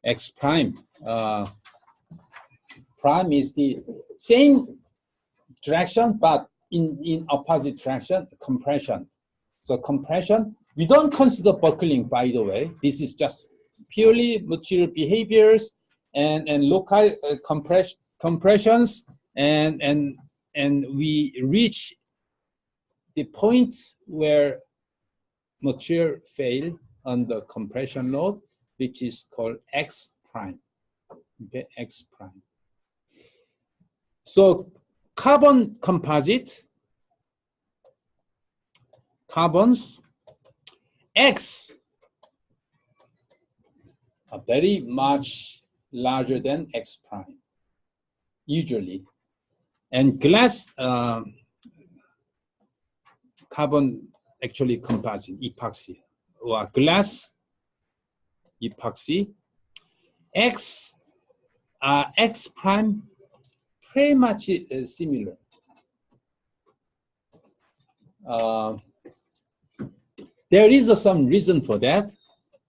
X prime. Prime is the same direction, but in opposite direction, compression. So compression, we don't consider buckling, by the way. This is just purely material behaviors and local compressions, and we reach the point where material fail under compression load, which is called X prime. Okay, X prime. So carbon composite, carbons, X are very much larger than X prime, usually. And glass, carbon, actually composite, epoxy, or glass epoxy, X prime pretty much similar. There is some reason for that.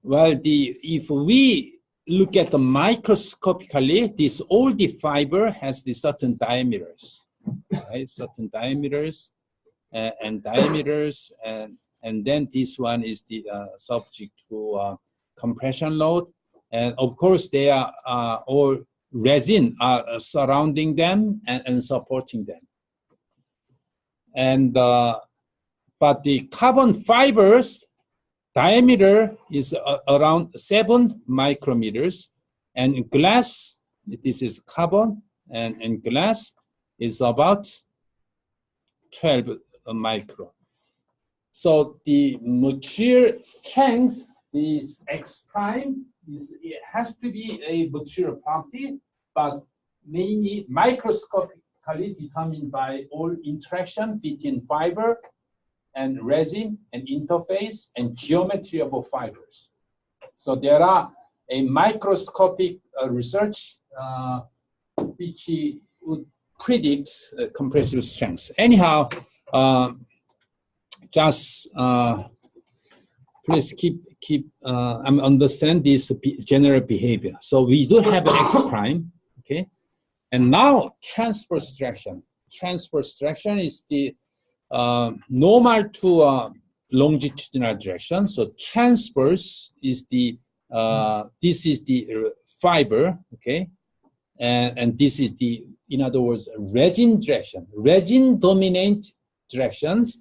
Well, if we look at the microscopically, all the fiber has the certain diameters, right? Certain diameters and diameters, and then this one is the subject to compression load, and of course they are all resin surrounding them and supporting them. And but the carbon fibers diameter is around 7 micrometers, and glass, this is carbon, and glass is about 12 micro. So the material strength is X prime, it has to be a material property, but mainly microscopically determined by all interaction between fiber and resin and interface and geometry of fibers. So there are a microscopic research which would predict compressive strength. Anyhow, just please keep understand this general behavior. So we do have X prime, okay? And now transverse traction. Transverse traction is the normal to longitudinal direction. So transverse is the this is the fiber, okay, and this is the, in other words, resin direction. Resin dominate directions,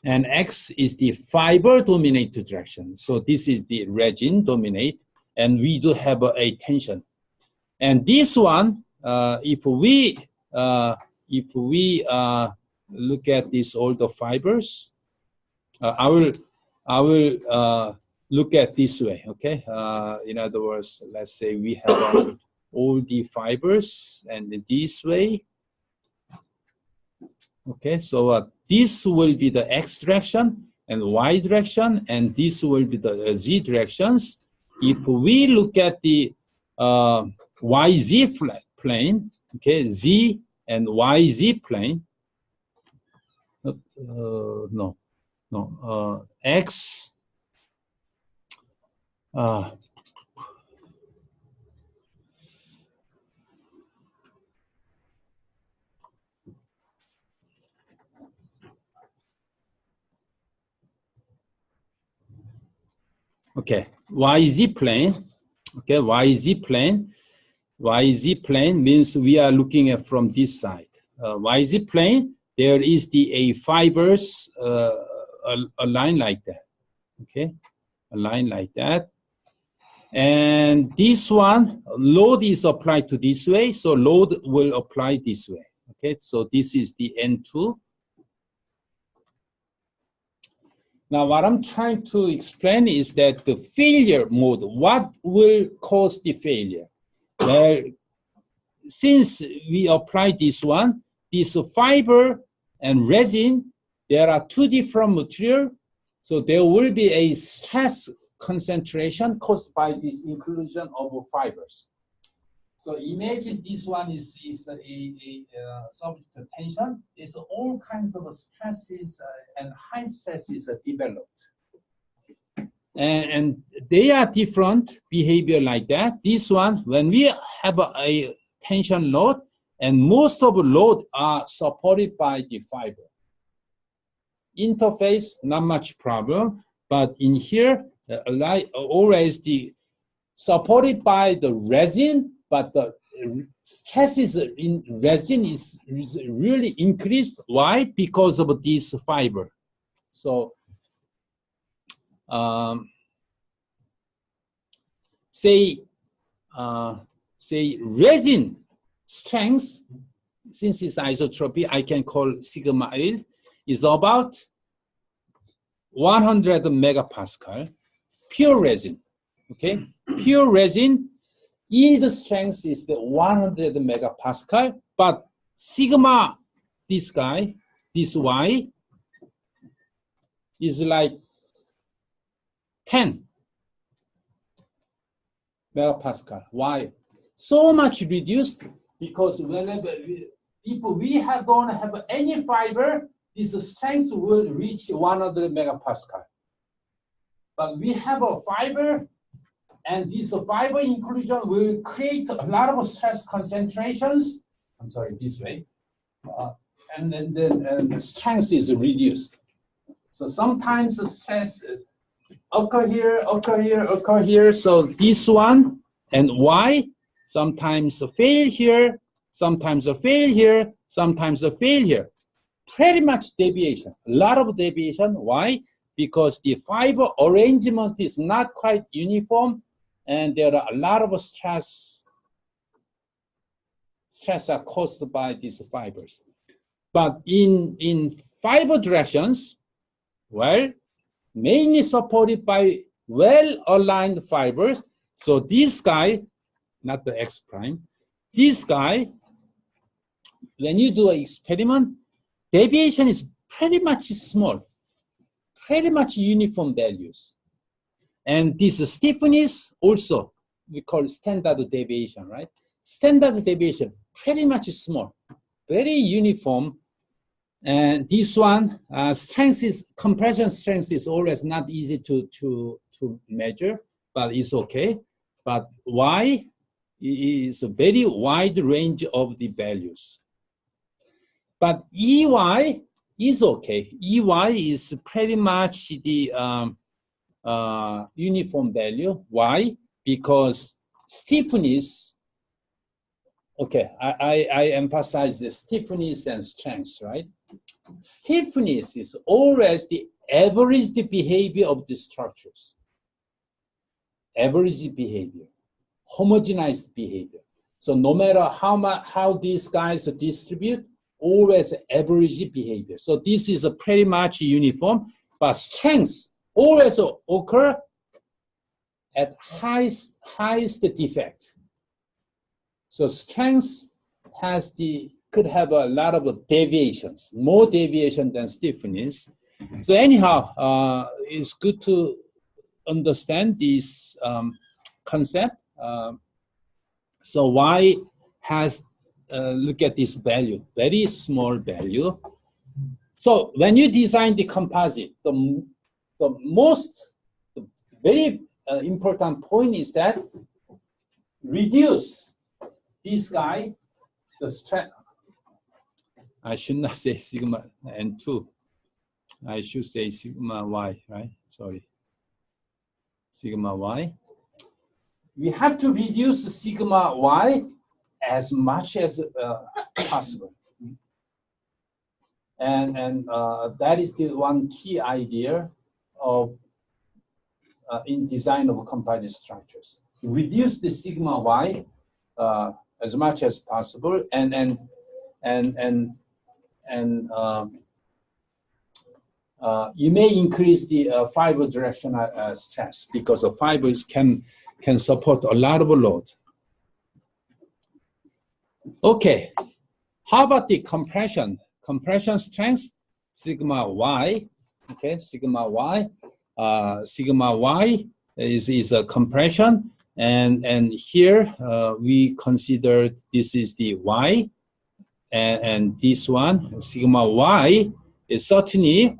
and X is the fiber dominated direction. So this is the resin dominate, and we do have a tension. And this one, if we look at this, all the fibers, I will look at this way, okay? In other words, let's say we have all the fibers and this way. Okay, so this will be the X direction and Y direction, and this will be the Z directions. If we look at the YZ plane, okay, Z and YZ plane, X, okay, YZ plane, okay, YZ plane means we are looking at from this side. YZ plane, there is a fibers, a line like that, okay, a line like that. And this one, load is applied to this way, so load will apply this way, okay. So this is the N2. Now what I'm trying to explain is that the failure mode, what will cause the failure? Well, since we apply this one, this fiber and resin, there are two different materials, so there will be a stress concentration caused by this inclusion of fibers. So imagine this one is a subject to tension. There's all kinds of stresses and high stresses are developed. And they are different behavior like that. This one, when we have a tension load, and most of the load are supported by the fiber. Interface, not much problem, but in here, always the supported by the resin, but the stresses in resin is really increased. Why? Because of this fiber. So, say resin strength, since it's isotropic, I can call sigma L, is about 100 megapascal, pure resin, okay? Pure resin, yield strength is the 100 megapascal, but sigma, this guy, this Y, is like 10 megapascal. Why? So much reduced because whenever if we don't have any fiber, this strength will reach 100 megapascal. But we have a fiber, and this fiber inclusion will create a lot of stress concentrations. I'm sorry, this way. And then the strength is reduced. So sometimes the stress occur here, occur here, occur here. So this one and Y sometimes fail here, sometimes fail here, sometimes fail here. Pretty much deviation, a lot of deviation. Why? Because the fiber arrangement is not quite uniform, and there are a lot of stress are caused by these fibers. But in fiber directions, well, mainly supported by well-aligned fibers. So this guy, not the X prime, this guy, when you do an experiment, deviation is pretty much small, pretty much uniform values. And this stiffness also, we call standard deviation, right? Standard deviation, pretty much small, very uniform. And this one, compression strength is always not easy to measure, but it's okay. But Y is a very wide range of the values. But EY is okay. EY is pretty much the uniform value. Why? Because stiffness, okay, I emphasize the stiffness and strength, right? Stiffness is always the average behavior of the structures. Average behavior, homogenized behavior. So no matter how these guys distribute, always average behavior. So this is a pretty much uniform, but strength always occur at highest defect. So strength could have a lot of deviations, more deviation than stiffness. So anyhow, it's good to understand this concept. So Y has, look at this value, very small value. So when you design the composite, the very important point is that reduce this guy, the strength. I should not say sigma N2. I should say sigma Y, right? Sorry. Sigma Y. We have to reduce sigma Y as much as possible. And that is the one key idea of in design of composite structures. Reduce the sigma Y as much as possible, and you may increase the fiber directional stress because the fibers can support a lot of load. Okay, how about the compression? Compression strength, sigma Y. Okay, sigma Y. Sigma Y is a compression, and here we consider this is the Y, and this one, sigma Y, is certainly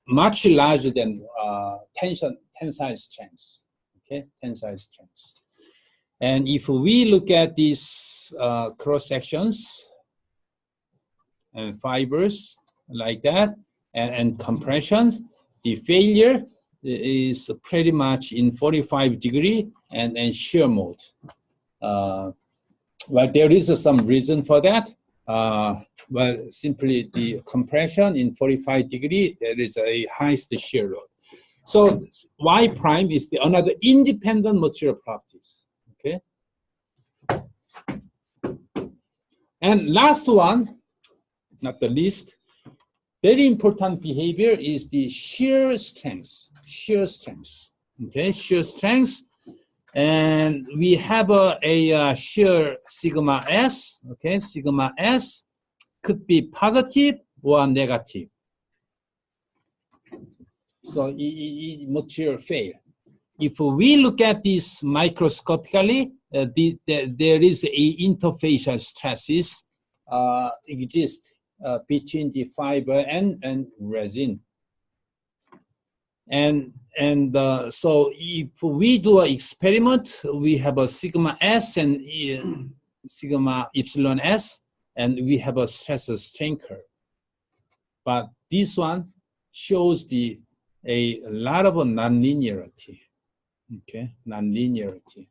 much larger than tensile strength. Okay, tensile strength. And if we look at these cross sections and fibers like that, and compressions, the failure is pretty much in 45-degree and shear mode. Well, there is some reason for that. Well, simply the compression in 45-degree, there is a highest shear load. So Y prime is another independent material properties. Okay. And last one, not the least, very important behavior is the shear strength. Shear strength. Okay, shear strength. And we have a shear sigma s. Okay, sigma s could be positive or negative. So material fail. If we look at this microscopically, there is a interfacial stresses exist between the fiber and resin. And so if we do an experiment, we have a sigma s and sigma epsilon s, and we have a stress strain curve. But this one shows a lot of nonlinearity. Okay, nonlinearity.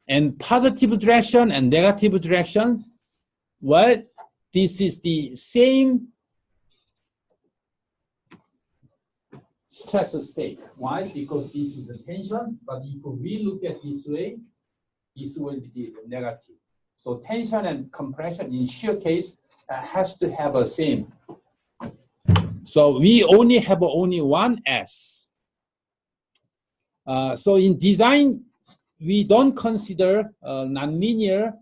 And positive direction and negative direction, well, this is the same stress state. Why? Because this is a tension, but if we look at this way, this will be negative. So tension and compression in shear case has to have a same. So we only have only one S. So in design, we don't consider nonlinear.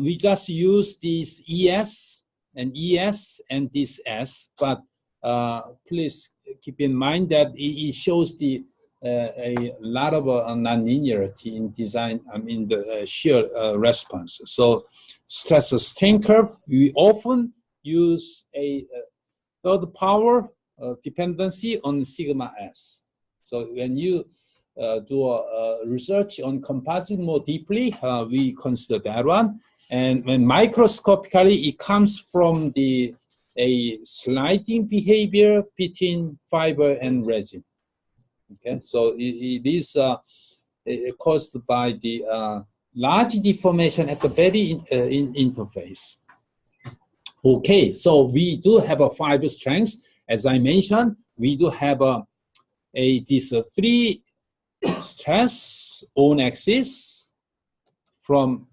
We just use this ES and this S. But please keep in mind that it shows a lot of nonlinearity in design. I mean the shear response. So stress strain curve, we often use a third power dependency on sigma S. So when you do a research on composite more deeply, we consider that one. And when microscopically, it comes from a sliding behavior between fiber and resin. Okay, so it is caused by the large deformation at the very interface. Okay, so we do have a fiber strength. As I mentioned, we do have these three stress on axis from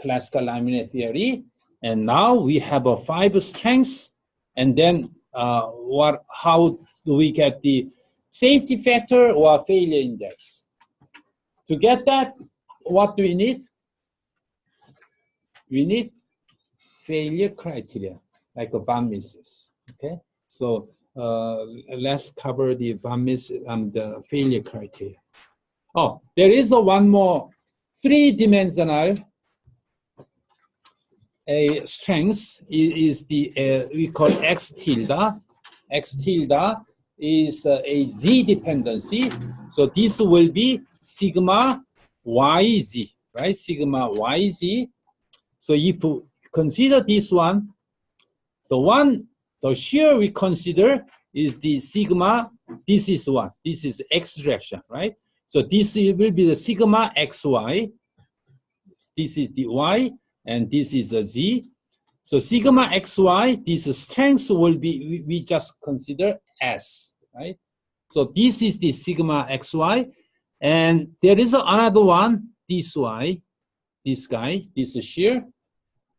classical laminate theory, and now we have a fiber strength, and then how do we get the safety factor or failure index? To get that, what do we need? We need failure criteria, like a Van Misses. Okay, so let's cover the Van Mises and the failure criteria. Oh, there is one more three-dimensional strength is the we call X tilde. X tilde is a Z dependency. So this will be sigma YZ, right? Sigma YZ. So if you consider this one, the shear we consider is the sigma. This is what? This is X direction, right? So this will be the sigma XY. This is the Y, and this is a Z. So sigma XY, this strength will be, we just consider S, right? So this is the sigma XY. And there is another one, this Y, this guy, this is shear.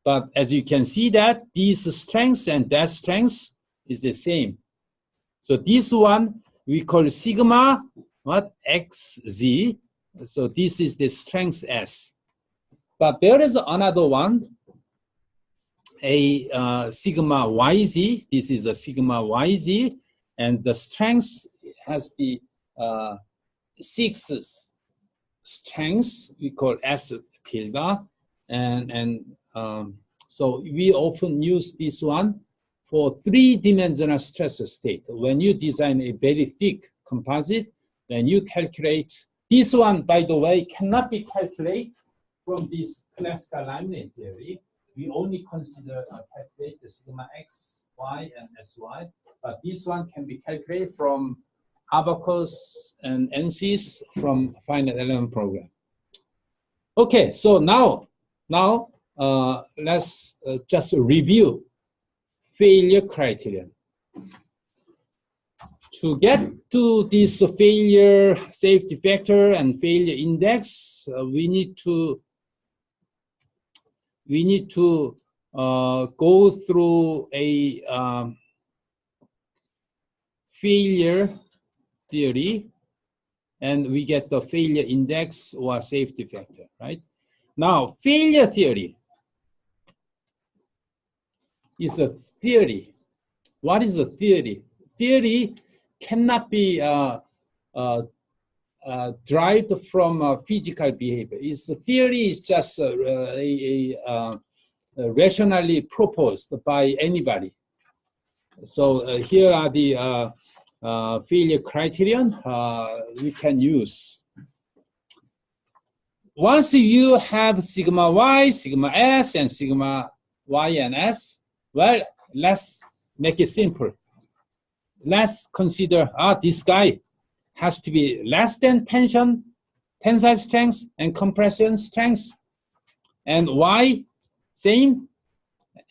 But as you can see that this strength and that strength is the same. So this one we call sigma what XZ. So this is the strength S. But there is another one, a sigma YZ. This is a sigma YZ, and the strength has the six strengths we call S tilde, and so we often use this one for three-dimensional stress state. When you design a very thick composite, then you calculate this one. By the way, cannot be calculated from this classical laminate theory. We only consider calculate the sigma X, Y, and SY. But this one can be calculated from Abacus and ANSYS from finite element program. Okay, so now let's just review failure criterion. To get to this failure safety factor and failure index, we need to go through a failure theory. and we get the failure index or safety factor, right? Now, failure theory is a theory. What is a theory? Theory cannot be derived from physical behavior. The theory is just rationally proposed by anybody. So here are the failure criterion we can use. Once you have sigma y, sigma s, and sigma y and s, well, let's make it simple. Let's consider this guy has to be less than tension, tensile strength, and compression strength. And y, same,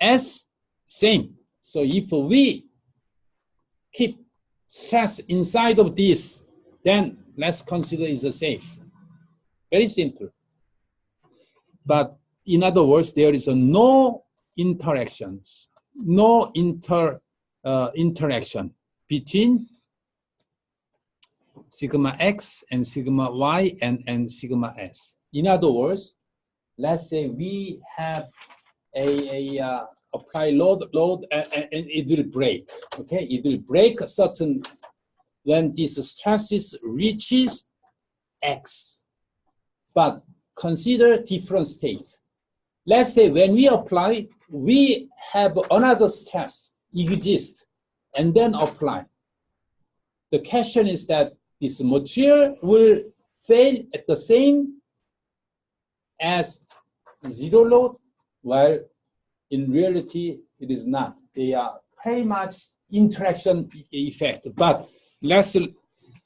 s, same. So if we keep stress inside of this, then let's consider it's safe. Very simple. But in other words, there is no interactions, no interaction between sigma x and sigma y and sigma s. In other words, let's say we have apply load and it will break. Okay, it will break certain when this stresses reaches x. But consider different state. Let's say when we apply, we have another stress exist and then apply. The question is that this material will fail at the same as zero load, while in reality it is not. They are pretty much interaction effect. But let's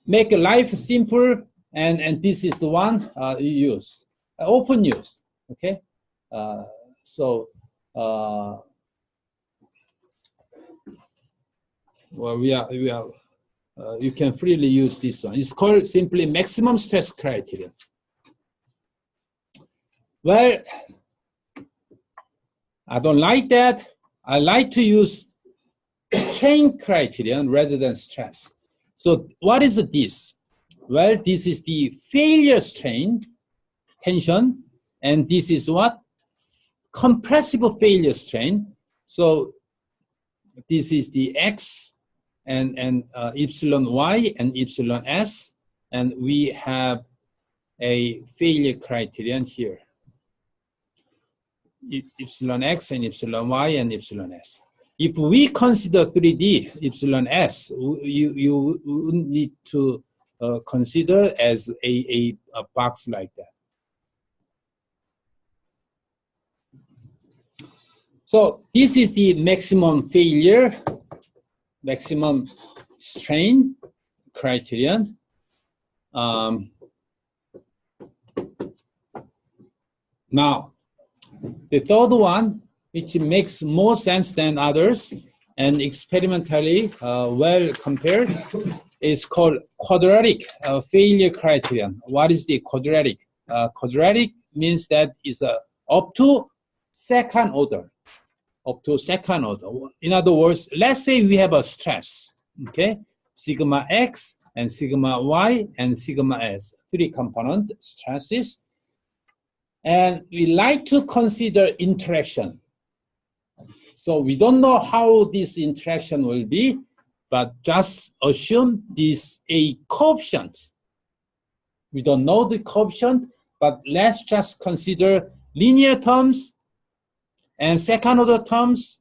make life simple, and this is the one you use, often used. Okay, well, you can freely use this one. It's called simply maximum stress criterion. Well, I don't like that. I like to use strain criterion rather than stress. So what is this? Well, this is the failure strain tension, and this is what? Compressible failure strain. So this is the x and epsilon y and epsilon s, and we have a failure criterion here. Epsilon x and epsilon y and epsilon s. If we consider 3D epsilon s, you need to consider as a box like that. So this is the maximum failure, maximum strain criterion. Now, the third one, which makes more sense than others and experimentally well compared, is called quadratic failure criterion. What is the quadratic? Quadratic means that it's up to second order. Up to second order. In other words, let's say we have a stress, okay? Sigma x and sigma y and sigma s, 3 component stresses. And we like to consider interaction. So we don't know how this interaction will be, but just assume this a coefficient. We don't know the coefficient, but let's just consider linear terms and second order terms,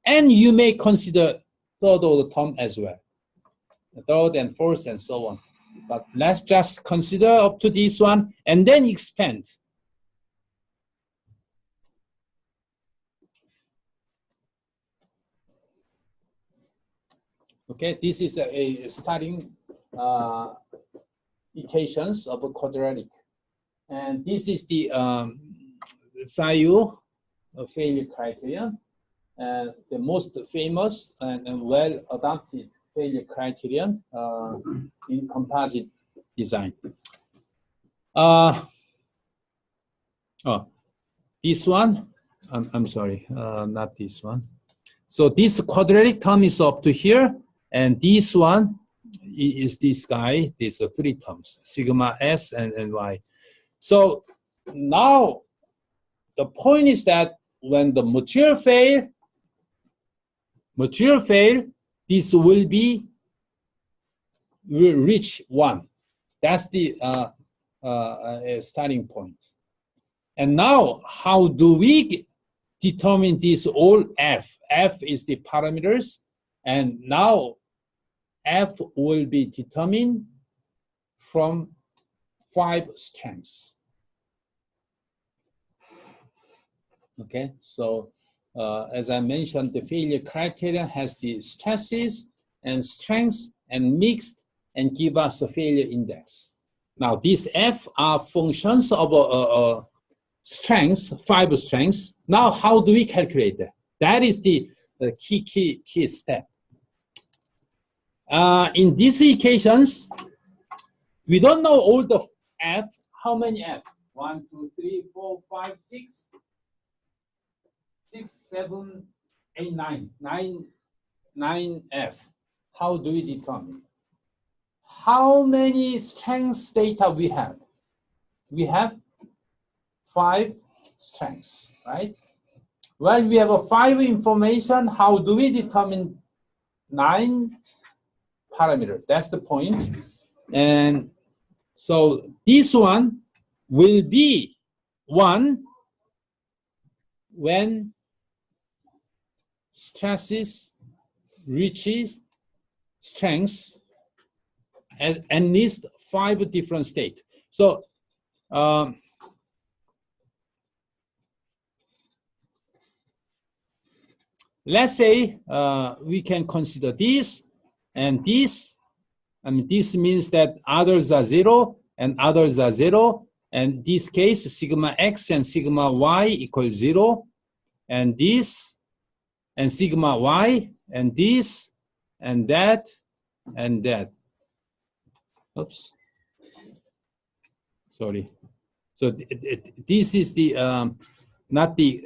and you may consider third order term as well. Third and fourth and so on. But let's just consider up to this one and then expand. Okay, this is a starting equations of a quadratic. And this is the SIU failure criterion, the most famous and well adopted failure criterion in composite design. This one, I'm sorry, not this one. So this quadratic term is up to here, and this one is this guy, these are three terms, sigma S and Y. So now the point is that when the material fail, this will reach 1. That's the starting point. And now, how do we determine this all F? F is the parameters, and now F will be determined from 5 strengths. Okay, so as I mentioned, the failure criterion has the stresses and strengths and mixed and give us a failure index. Now, these F are functions of strengths, 5 strengths. Now, how do we calculate that? That is the key step. In these equations, we don't know all the F. How many F? 1, 2, 3, 4, 5, 6. 6, 7, 8, 9. 9 F. How do we determine? How many strengths data we have? We have 5 strengths, right? Well, we have a 5 information. How do we determine 9 parameters? That's the point. And so this one will be 1 when stresses reaches strengths at least 5 different states. So let's say we can consider this and this. I mean, this means that others are 0 and others are 0. And this case, sigma x and sigma y equals 0. And this, and sigma y, and this, and that, and that. Oops. Sorry. So this is the not the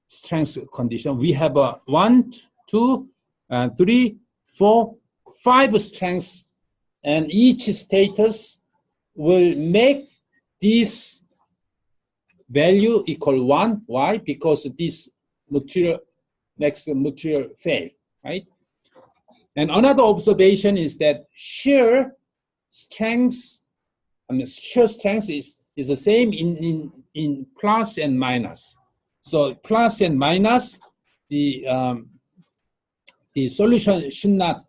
strength condition. We have a 1, 2, 3, 4, 5 strengths, and each status will make this value equal 1. Why? Because this material makes the material fail, right? And another observation is that shear strength is the same in plus and minus. So plus and minus, the solution should not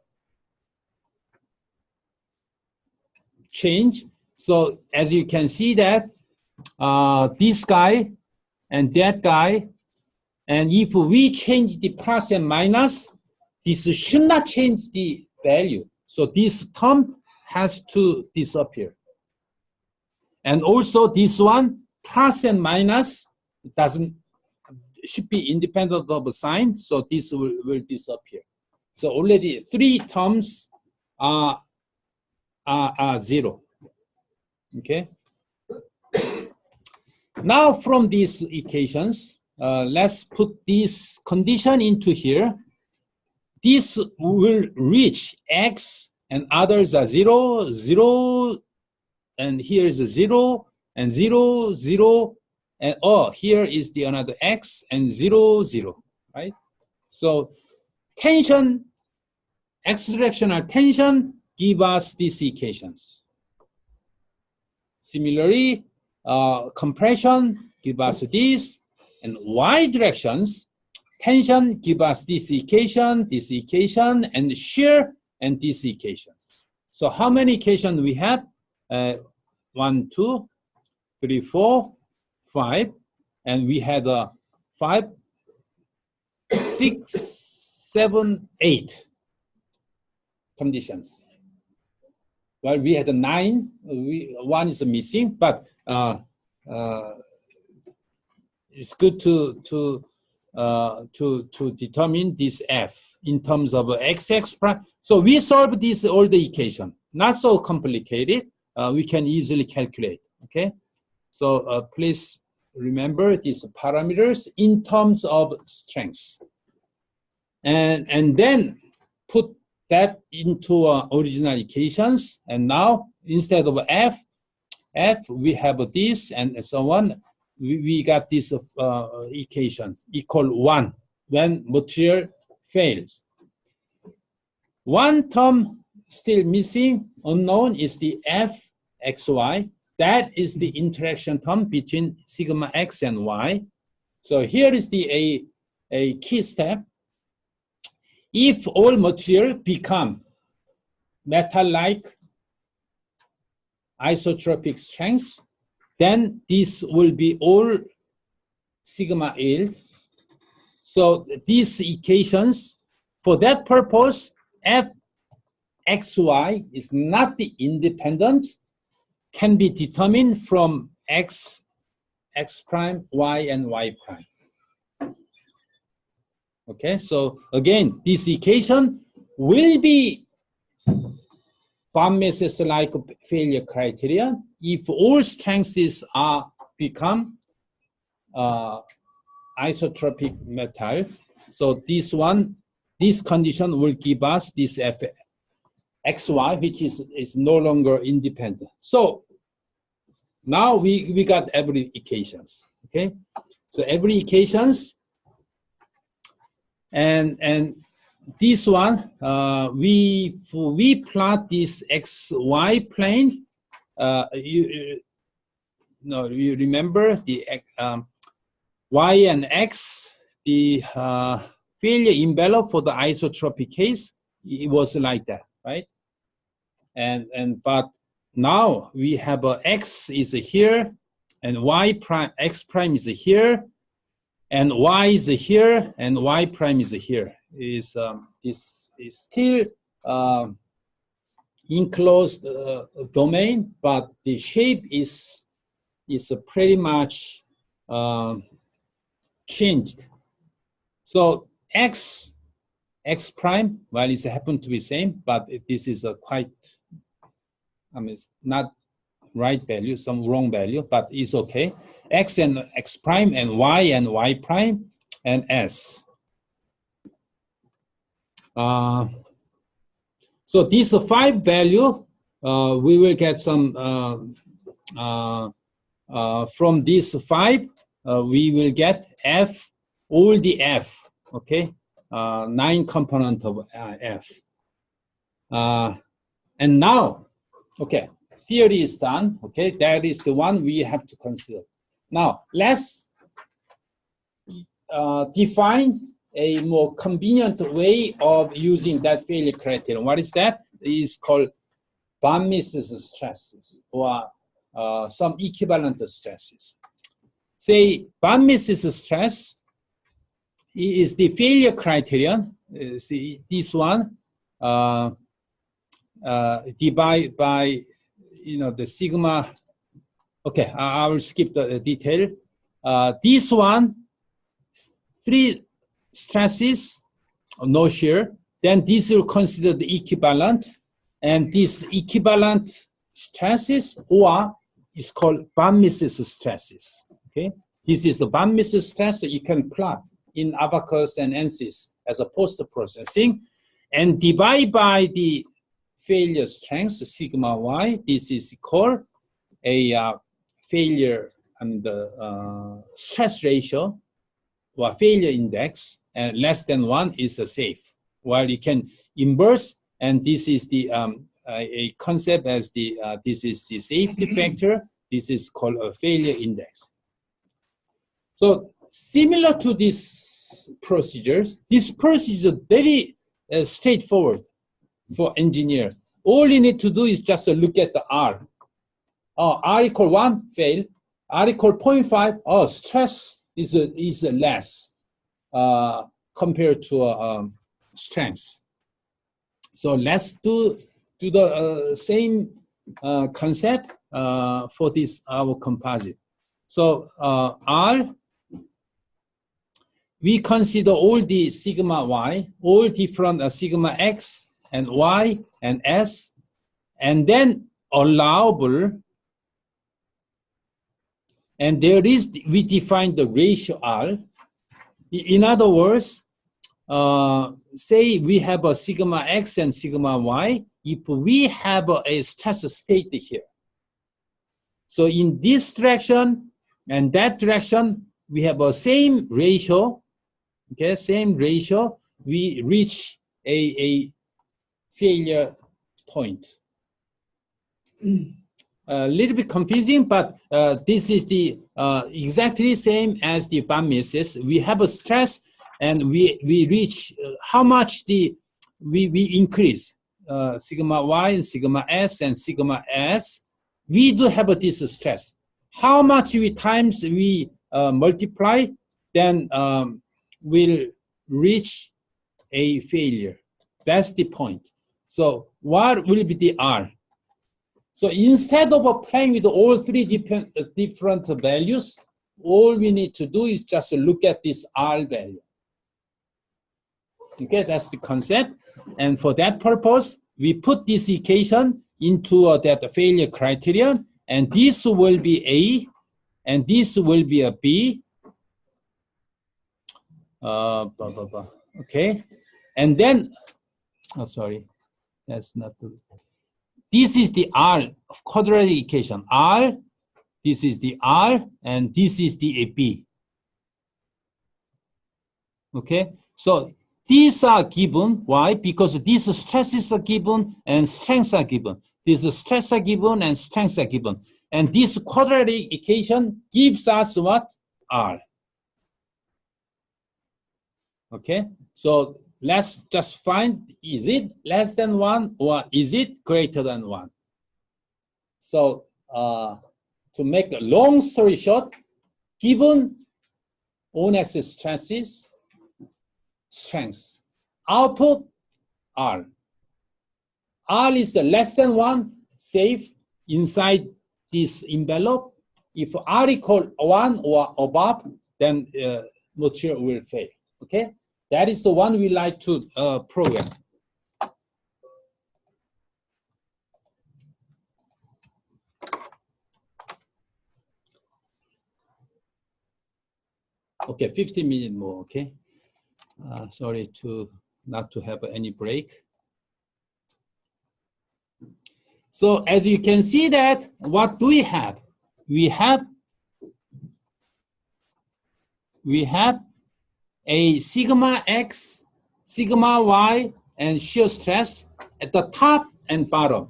change. So as you can see that this guy and that guy, and if we change the plus and minus, this should not change the value. So this term has to disappear. And also this one, plus and minus, should be independent of a sign, so this will disappear. So already 3 terms are 0. Okay. Now from these equations, let's put this condition into here. This will reach x and others are 0, 0, and here is a 0, and 0, 0, and here is the another x and 0, 0, right? So tension, x directional tension give us these equations. Similarly, compression give us this, and y directions tension give us this equation, and shear, and these equations. So how many equations we have? 1, 2, 3, 4, 5, and we had 5, 6, 7, 8 conditions. Well, we had 9. One is missing, but it's good to determine this f in terms of x prime. So we solve this all the equation. Not so complicated. We can easily calculate. Okay. So please remember these parameters in terms of strengths, and then put that into original equations, and now instead of f, we have this and so on. We got these equations equal 1 when material fails. One term still missing, unknown, is the fxy. That is the interaction term between sigma x and y. So here is the a key step. If all material become metal-like isotropic strengths, then this will be all sigma yield. So these equations, for that purpose, fxy is not the independent, can be determined from x prime, y, and y prime. Okay, so again, this equation will be Von-Mises-like failure criterion if all strengths are become isotropic metal. So this condition will give us this xy, which is no longer independent. So now we got every equations. Okay, so every equations, and this one, we plot this xy plane. You remember the y and x, the failure envelope for the isotropic case, it was like that, right? But now we have x is here, and y prime, x prime is here, and y is here, and y prime is here. This is still enclosed domain, but the shape is pretty much changed. So x prime, well, it happened to be same, but this is a quite, it's not right value, some wrong value, but it's okay. X and x prime, and y prime, and s. So these 5 value, we will get some from these 5. We will get f, all the f. Okay, 9 component of f. And now, okay, theory is done. Okay, that is the one we have to consider. Now let's define a more convenient way of using that failure criterion. What is that? It is called Von-Mises stresses, or some equivalent stresses. Say Von-Mises stress is the failure criterion. See this one divided by the sigma. Okay, I will skip the detail. This one, 3 stresses, no shear, then this will consider the equivalent, and this equivalent stresses or is called Von-Mises stresses. Okay, this is the Von-Mises stress that you can plot in Abacus and ANSYS as a post-processing, and divide by the failure strength sigma y. This is called a failure and stress ratio or failure index, and less than 1 is a safe. While you can inverse, and this is the a concept as the this is the safety factor. This is called a failure index. So similar to these procedures, this procedure is very straightforward for engineer. All you need to do is just look at the R. R equal 1, fail. R equal 0.5, stress is less compared to strength. So let's do the same concept for this our composite. So R, we consider all the sigma y, all different sigma x and y and s, and then allowable. And there is, we define the ratio R. In other words, say we have a sigma x and sigma y, if we have a stress state here. So in this direction and that direction, we have a same ratio, okay, same ratio, we reach a failure point. A little bit confusing, but this is the exactly same as the band misses. We have a stress and we reach how much we increase sigma y and sigma s and sigma s. We do have this stress. How much we times we multiply, then we'll reach a failure. That's the point. So what will be the R? So instead of playing with all three different values, all we need to do is just look at this R value. Okay, that's the concept. And for that purpose, we put this equation into that failure criterion, and this will be A, and this will be a B. Okay, and then, oh, sorry, that's not the. This is the R of quadratic equation. R, this is the R, and this is the B. Okay, so these are given. Why? Because these stresses are given and strengths are given. These stresses are given and strengths are given. And this quadratic equation gives us what? R. Okay, so let's just find, is it less than 1 or is it greater than 1? So to make a long story short, given on-axis stresses, strengths, output R. R is the less than 1, safe inside this envelope. If R equal 1 or above, then material will fail. Okay, that is the one we like to program. Okay, 15 minutes more. Okay, sorry not to have any break. So as you can see that, what do we have? We have a sigma x, sigma y, and shear stress at the top and bottom.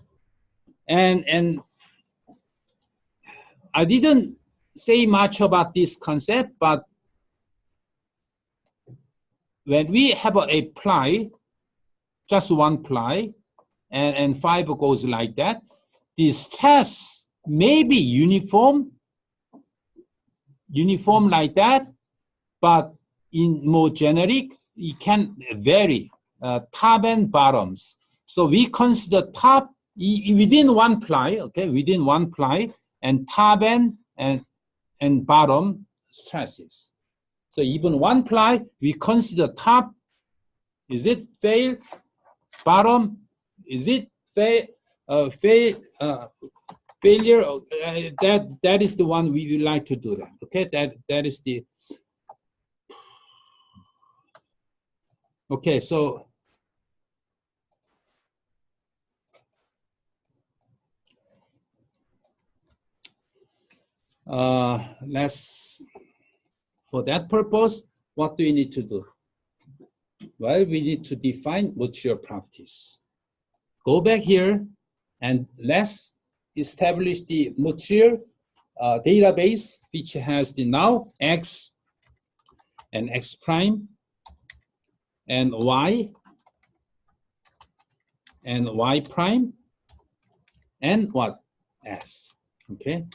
And I didn't say much about this concept, but when we have a ply, just one ply, and fiber goes like that, the stress may be uniform like that, but in more generic, it can vary, top and bottoms. So we consider top within one ply, okay, within one ply, and top and bottom stresses. So even one ply, we consider top, is it fail? Bottom, is it failure? That is the one we would like to do that. Okay, that is the. Okay, so let's, for that purpose, what do we need to do? Well, we need to define material properties. Go back here and let's establish the material database, which has the now X and X prime and Y prime and what? S. Okay.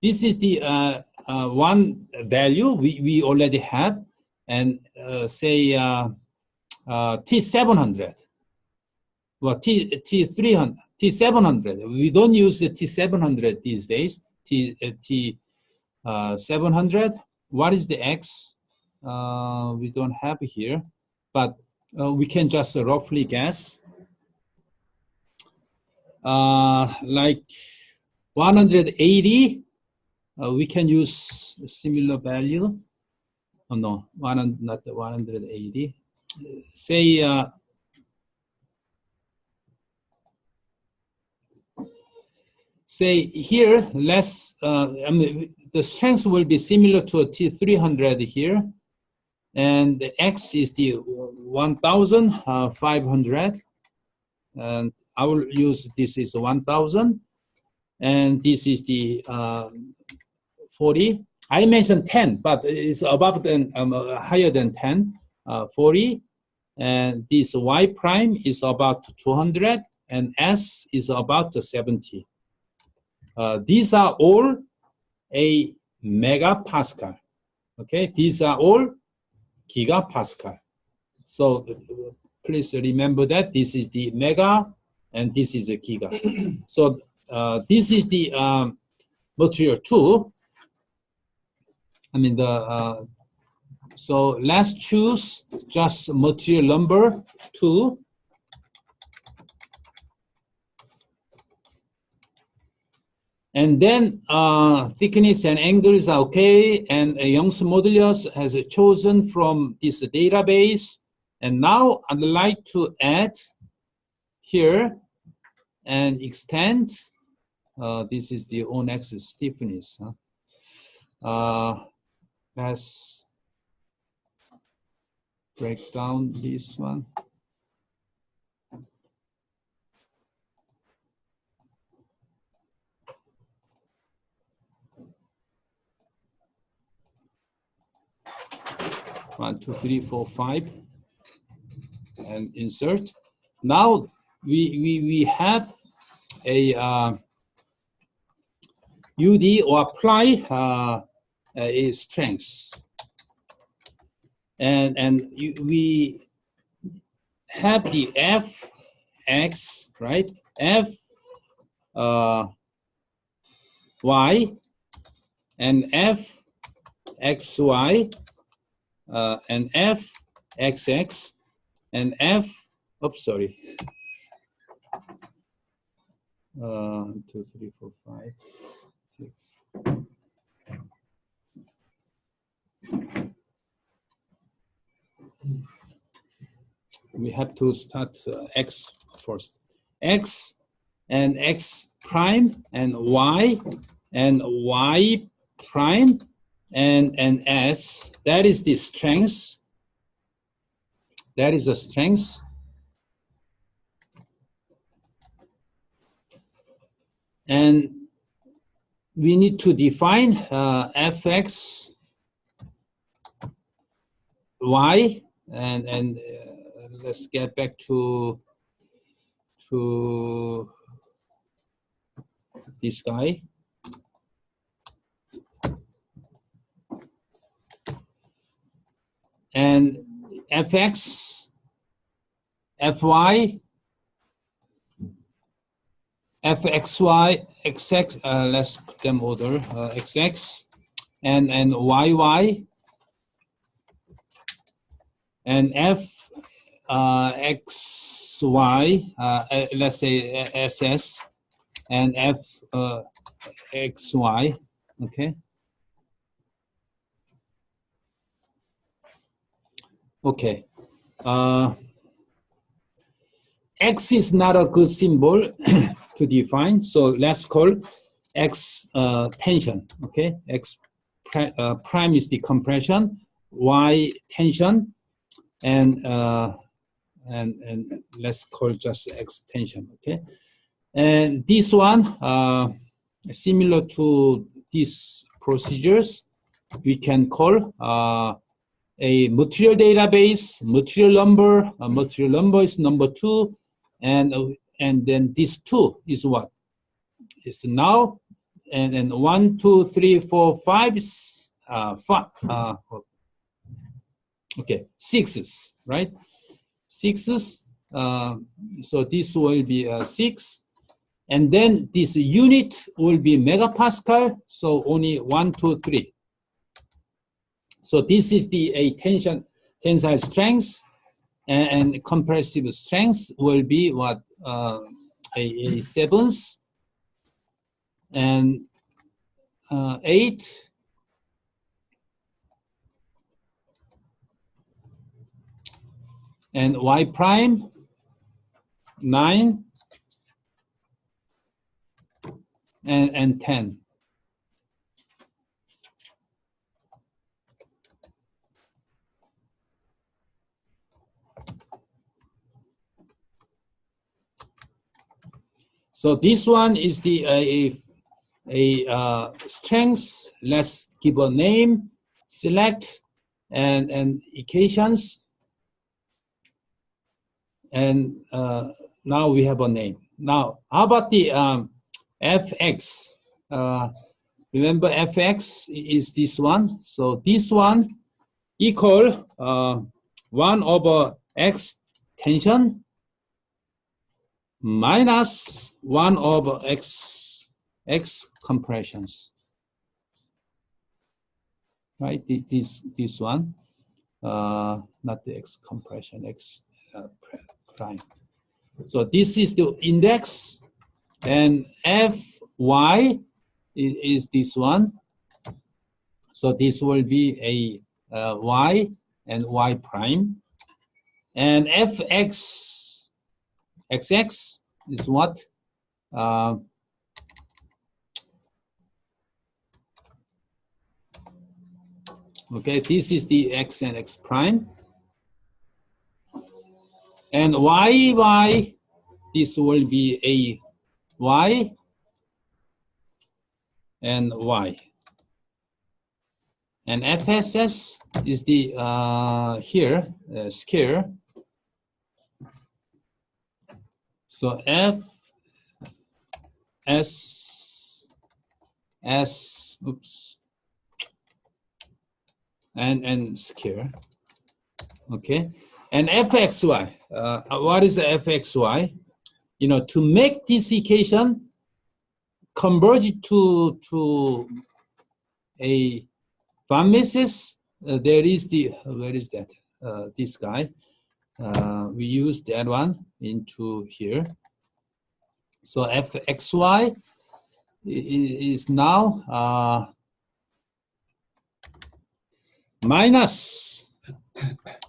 This is the one value we already have, and say T700. Well, T300, T700. We don't use the T700 these days. T700. What is the X? We don't have it here, but we can just roughly guess. Like 180. We can use a similar value. Oh no, 100, not 180. Say say here, less. I mean, the strength will be similar to a T300 here, and the X is the 1,500, and I will use this is 1,000, and this is the 40. I mentioned 10, but it's above than higher than 10. 40, and this Y prime is about 200, and S is about 70. These are all a megapascal. Okay, these are all gigapascal. So please remember that this is the mega and this is a giga. So this is the material 2. I mean so let's choose just material number 2. And then thickness and angles are okay, and Young's modulus has chosen from this database. And now I'd like to add here and extend. This is the on-axis stiffness. Let's break down this one. One, two, three, four, 5, and insert. Now we have a UD or apply a strength, and we have the Fx, right? Y and Fxy. And Fxx and oops, sorry. 1, 2, 3, 4, 5, 6. We have to start X first. X and X prime and Y prime and S. That is the strength. That is a strength. And we need to define Fx, Y, and let's get back to this guy. And Fx, Fy, Fxy, Xx, let's put them order, Xx, and Yy, and Fxy, let's say SS, and Fxy, okay? Okay. X is not a good symbol to define, so let's call X tension, okay? X prime is the compression, Y tension, and let's call just X tension, okay? And this one, similar to these procedures, we can call a material database, material number is number 2, and then this 2 is what? It's now, and 1, 2, 3, 4, 5, 5, okay, 6s, right? 6s, so this will be 6, and then this unit will be megapascal, so only 1, 2, 3. So this is the tensile strength, and compressive strength will be what, a 7th, and 8, and y prime 9 and 10. So this one is the strength. Let's give a name, select, and equations. And now we have a name. Now, how about the fx? Remember, fx is this one. So this one equal 1 over x tension minus 1 over x compressions. Right? This one, not the x compression, x prime. So this is the index, and fy is this one. So this will be a y and y prime, and fx xx is what? Okay, this is the x and x prime. And y, this will be a y and y. And fss is the here scale. So oops, and scale. Okay, and fxy. What is the fxy? You know, to make this equation converge it to a Van Mises, there is the, where is that? This guy. We use that one into here. So fxy is now minus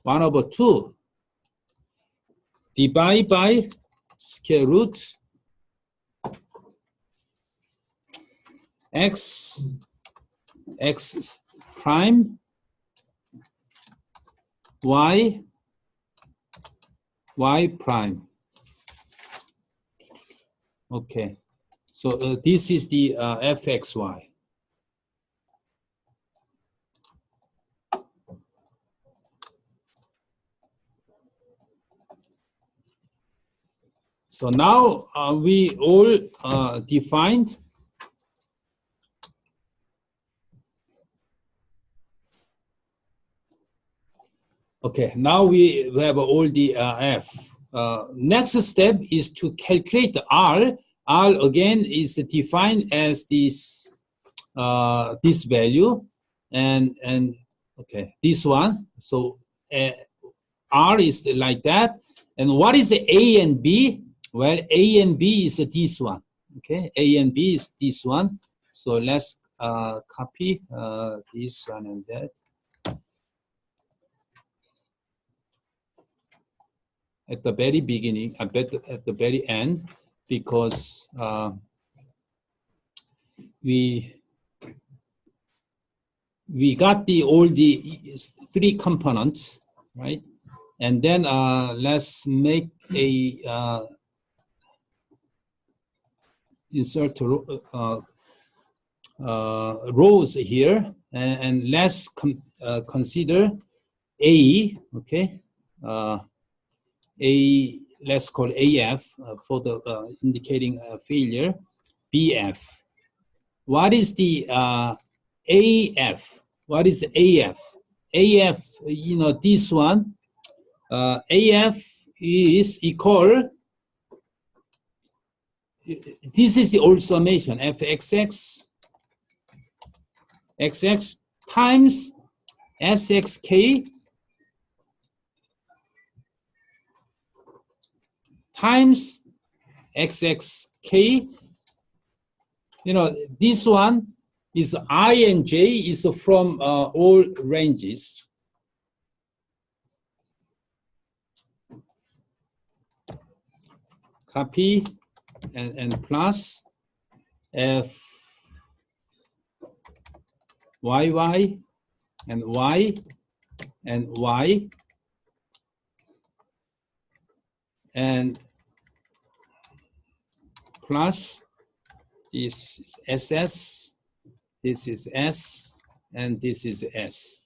1 over 2 divided by square root x prime y prime. Okay, so this is the fxy. So now we all defined okay, now we have all the F. Next step is to calculate the R. R again is defined as this this value and okay, this one. So R is like that. And what is the A and B? Well, A and B is this one. Okay, A and B is this one. So let's copy this one and that. At the very beginning, I bet at the very end, because we got all the 3 components, right? And then let's make a insert rows here, and let's consider A, okay? A, let's call AF for the indicating failure, BF. What is the AF? What is AF? AF, you know, this one, AF is equal, this is the old summation, fxx, xx times sxk times xxk. You know, this one is I and j is from all ranges. copy and plus F y and y and y and plus this is SS, this is S, and this is S.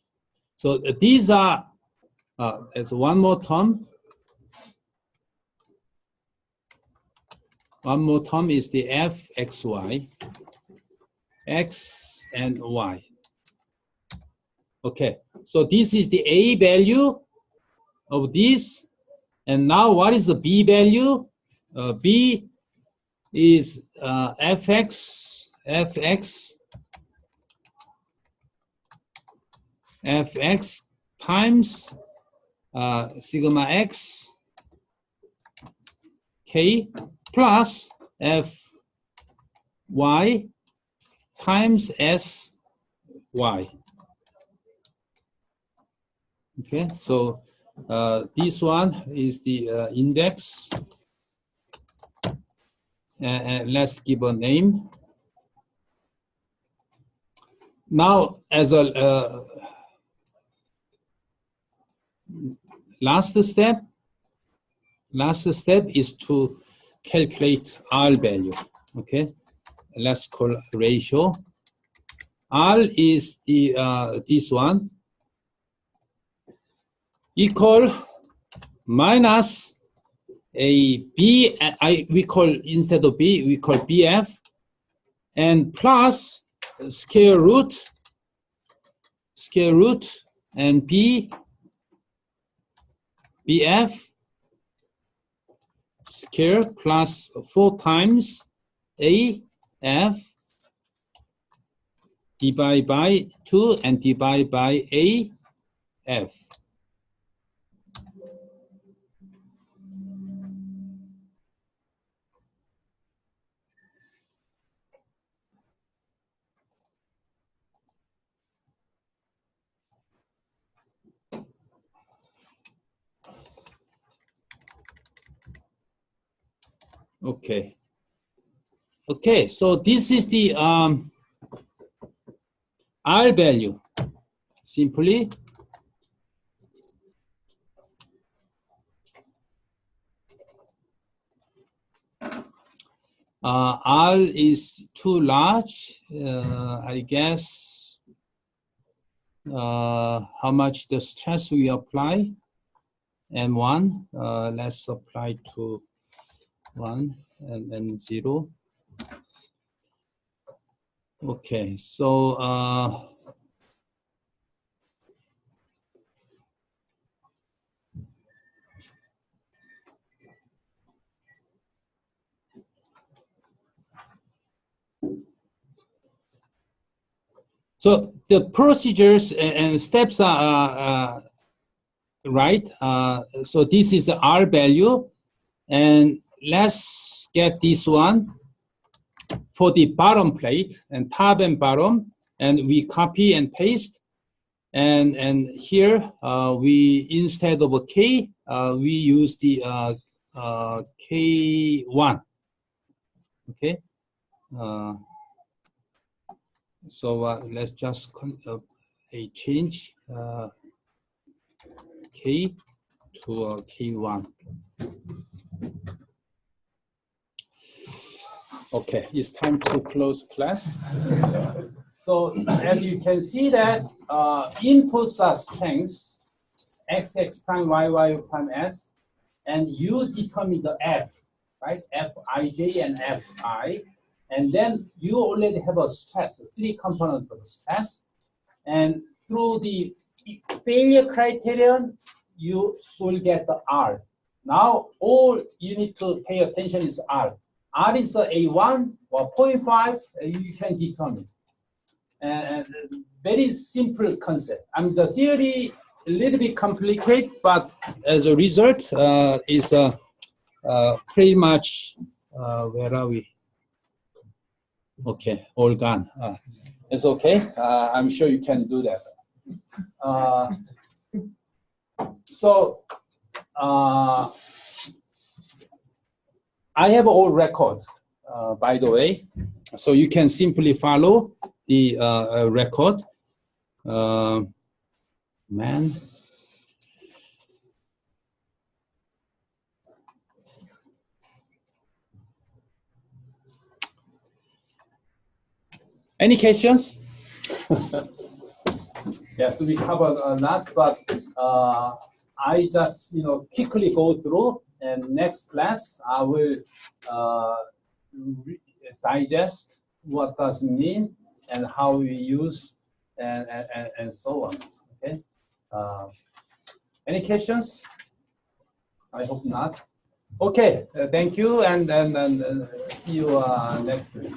So these are, as one more term. One more term is the fxy, x and y. Okay, so this is the A value of this. And now what is the B value? B is fx times sigma x k plus fy times sy. Okay, so this one is the index. Let's give a name. Now, as a last step is to calculate R value. Okay, let's call ratio. R is the this one equal minus a B. We call, instead of B, we call BF, and plus square root and BF square plus 4 times AF divided by 2 and divided by AF. Okay. Okay, so this is the R value. Simply R is too large. I guess how much the stress we apply, M1. Let's apply to 1 and then 0. Okay, so so the procedures and steps are right. So this is the R value, and let's get this one for the bottom plate and top and bottom, and we copy and paste. And here we, instead of a K, we use the K1. Okay. So let's just change K to K1. Okay, it's time to close class. So as you can see that inputs are strengths, xx prime, yy prime s, and you determine the f, right? Fij and fi. And then you already have a stress, 3 components of stress. And through the failure criterion, you will get the R. Now, all you need to pay attention is R. R is A1 or 0.5, you can determine. And very simple concept. I mean, the theory a little bit complicated, but as a result, is pretty much, where are we? Okay, all gone. It's okay. I'm sure you can do that. So I have all record, by the way, so you can simply follow the record. Man. Any questions? Yes, we covered a lot, but I just quickly go through, and next class I will digest what does it mean and how we use and so on. Okay. Any questions? I hope not. Okay. Thank you, and see you next week.